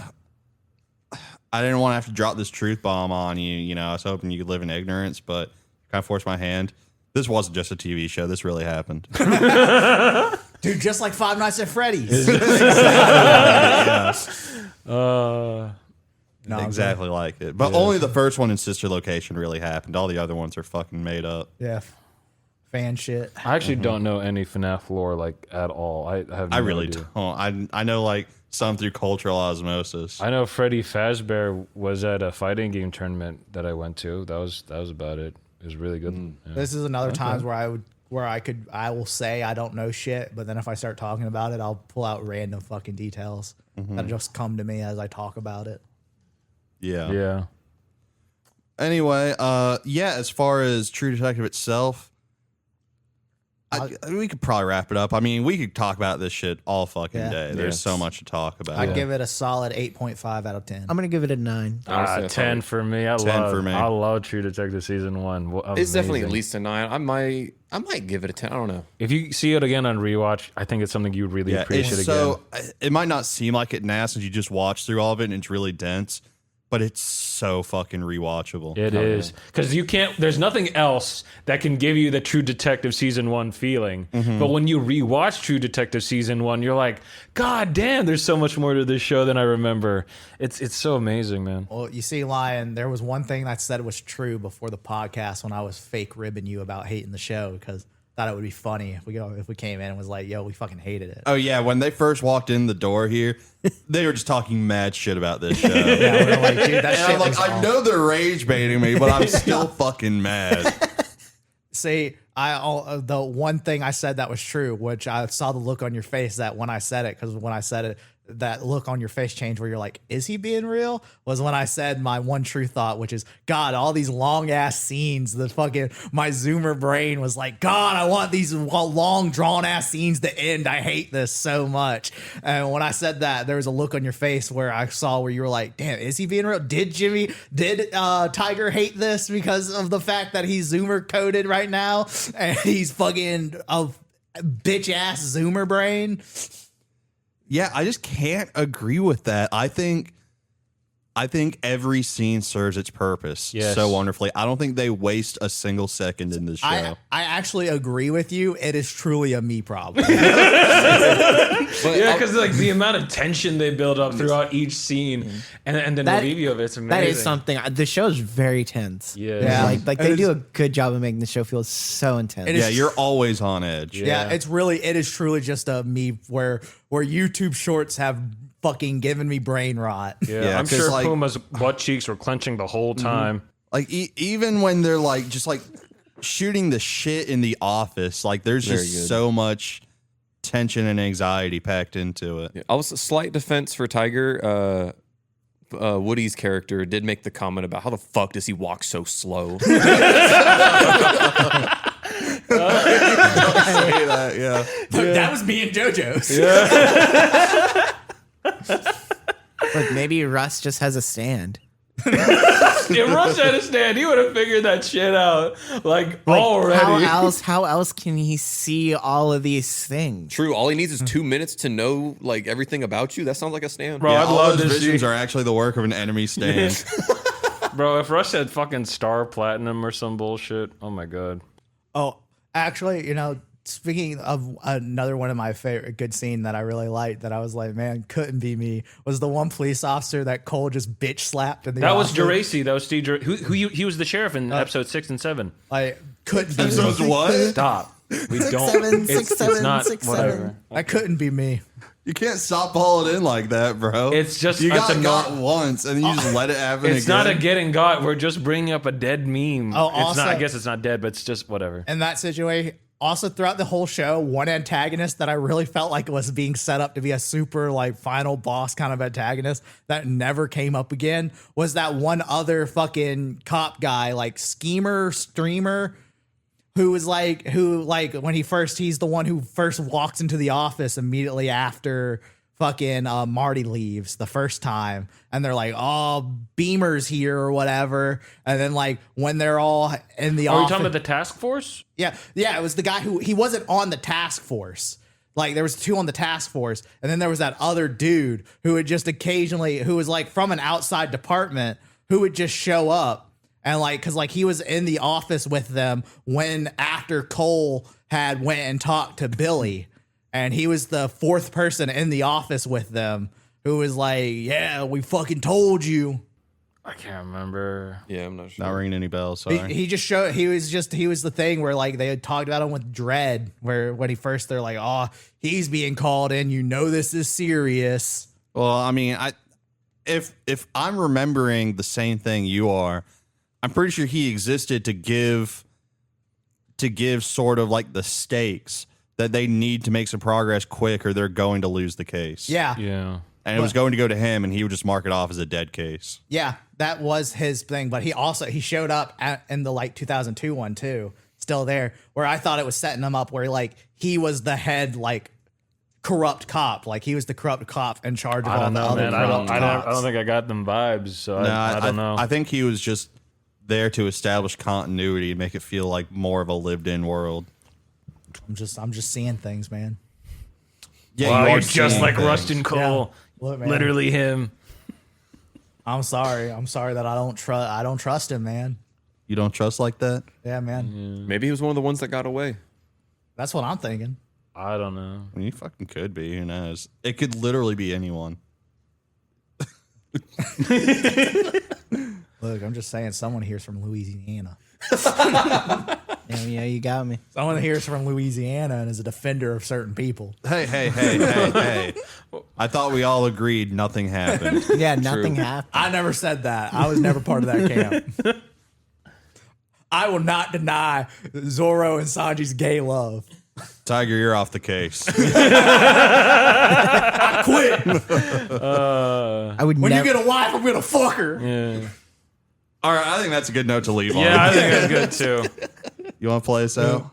want to have to drop this truth bomb on you. You know, I was hoping you could live in ignorance, but kind of forced my hand. This wasn't just a TV show. This really happened. Dude, just like Five Nights at Freddy's. No, exactly like it. But only the first one in Sister Location really happened. All the other ones are fucking made up. Yeah. Fan shit. I actually don't know any FNAF lore at all. I have. No I really idea. don't. I know some through cultural osmosis. I know Freddy Fazbear was at a fighting game tournament that I went to. That was about it. It was really good. Yeah. This is another times where I will say I don't know shit, but then if I start talking about it, I'll pull out random fucking details that just come to me as I talk about it. Yeah. Yeah. Anyway, as far as True Detective itself, we could probably wrap it up. I mean, we could talk about this shit all fucking day. There's so much to talk about. I give it a solid 8.5 out of 10. I'm gonna give it a 9. 10 for me. I 10 for me. I love True Detective season 1. It's definitely at Amazing. least a 9. I might give it a 10. I don't know. If you see it again on rewatch, I think it's something you really appreciate again. It might not seem like it now since you just watch through all of it and it's really dense, but it's so fucking rewatchable. It is because there's nothing else that can give you the True Detective season 1 feeling. But when you rewatch True Detective season 1, you're like, God damn, there's so much more to this show than I remember. It's so amazing, man. Well, you see, Lion, there was one thing that said was true before the podcast when I was fake ribbing you about hating the show because I thought it would be funny if we came in and was like, yo, we fucking hated it. Oh yeah, when they first walked in the door here, they were just talking mad shit about this show. Yeah, we were like, dude, that And shit I'm like, was I awful. know they're rage baiting me, but I'm still fucking mad. See, the one thing I said that was true, which I saw the look on your face that when I said it, because when I said it, that look on your face changed where you're like, is he being real? Was when I said my one true thought, which is, God, all these long ass scenes, my Zoomer brain was like, God, I want these long drawn ass scenes to end. I hate this so much. And when I said that, there was a look on your face where I saw where you were like, damn, is he being real? Did Tiger hate this because of the fact that he's Zoomer coded right now and he's fucking a bitch ass Zoomer brain? Yeah, I just can't agree with that. I think every scene serves its purpose so wonderfully. I don't think they waste a single second in this show. I actually agree with you. It is truly a me problem. Yeah, because the amount of tension they build up throughout each scene, and then the review of it's amazing. That is something. The show's very tense. Yeah. Like they do a good job of making the show feel so intense. It is Yeah, you're always on edge. Yeah, it is truly just a me where YouTube shorts have fucking given me brain rot. Yeah, I'm 'cause, sure Puma's butt cheeks were clenching the whole time. Like even when they're just shooting the shit in the office, there's just so much tension and anxiety packed into it. Yeah, also, a slight defense for Tiger. Woody's character did make the comment about how the fuck does he walk so slow? That was me and JoJo's. Look, maybe Russ just has a stand. If Russ had a stand, he would have figured that shit out already. How else can he see all of these things? True. All he needs is 2 minutes to know everything about you. That sounds like a stand. Bro, Yeah, I'd all love those to visions see. are actually the work of an enemy stand. Bro, if Russ had fucking star platinum or some bullshit, oh my god. Oh, actually, speaking of another one of my favorite good scene that I really liked, that I was like, man, couldn't be me, was the one police officer that Cole just bitch slapped in the That was office. Geraci. That was Steve Geraci. He was the sheriff in episode 6 and 7. Like, couldn't be Episodes me. what? Stop. We don't. It's not whatever. That couldn't be me. You can't softball it in like that, bro. It's just you it's got a got once, and then you just let it happen. It's again. not a getting got. We're just bringing up a dead meme. Oh, it's also- not. I guess it's not dead, but it's just whatever. In that situation, also throughout the whole show, one antagonist that I really felt like was being set up to be a super like final boss kind of antagonist that never came up again was that one other fucking cop guy, like streamer, who when he's the one who first walks into the office immediately after fucking Marty leaves the first time, and they're like, "Oh, Beamer's here" or whatever, and then like when they're all in the Are we office, talking about the task force? yeah, it was the guy who he wasn't on the task force. Like there was 2 on the task force, and then there was that other dude who would just occasionally, who was like from an outside department, who would just show up and like, cause like he was in the office with them when after Cole had went and talked to Billy. And he was the 4th person in the office with them who was like, yeah, we fucking told you. I can't remember. Yeah, I'm not sure. Not ringing any bells. Sorry. He just showed, he was the thing where like they had talked about him with Dredd, where when they're like, oh, he's being called in. You know, this is serious. Well, I mean, if I'm remembering the same thing you are, I'm pretty sure he existed to give sort of like the stakes that they need to make some progress quick or they're going to lose the case. Yeah. Yeah. And it was going to go to him and he would just mark it off as a dead case. Yeah. That was his thing. But he showed up in the like 2002 one too, still there, where I thought it was setting him up where like he was the head, like corrupt cop. Like he was the corrupt cop in charge of all the other corrupt cops. I don't think I got them vibes. So No, I don't know. I think he was just there to establish continuity and make it feel like more of a lived-in world. I'm just seeing things, man. Yeah, wow, you you're are just seeing like things. Rustin Cole. Yeah. Look, man. Literally him. I'm sorry that I don't trust him, man. You don't trust like that? Yeah, man. Maybe he was one of the ones that got away. That's what I'm thinking. I don't know. I mean, he fucking could be. Who knows? It could literally be anyone. Look, I'm just saying someone here's from Louisiana. Yeah, you got me. Someone here's from Louisiana and is a defender of certain people. Hey. I thought we all agreed nothing happened. Yeah, nothing happened. I never said that. I was never part of that camp. I will not deny Zorro and Sanji's gay love. Tiger, you're off the case. I quit. I would When never. you get a wife, I'm gonna fuck her. Yeah. All right, I think that's a good note to leave on. Yeah, I think that's good too. You want to play us out?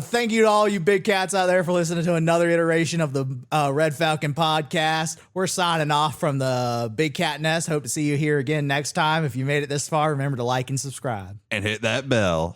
Thank you to all you big cats out there for listening to another iteration of the Red Falcon podcast. We're signing off from the Big Cat Nest. Hope to see you here again next time. If you made it this far, remember to like and subscribe. And hit that bell.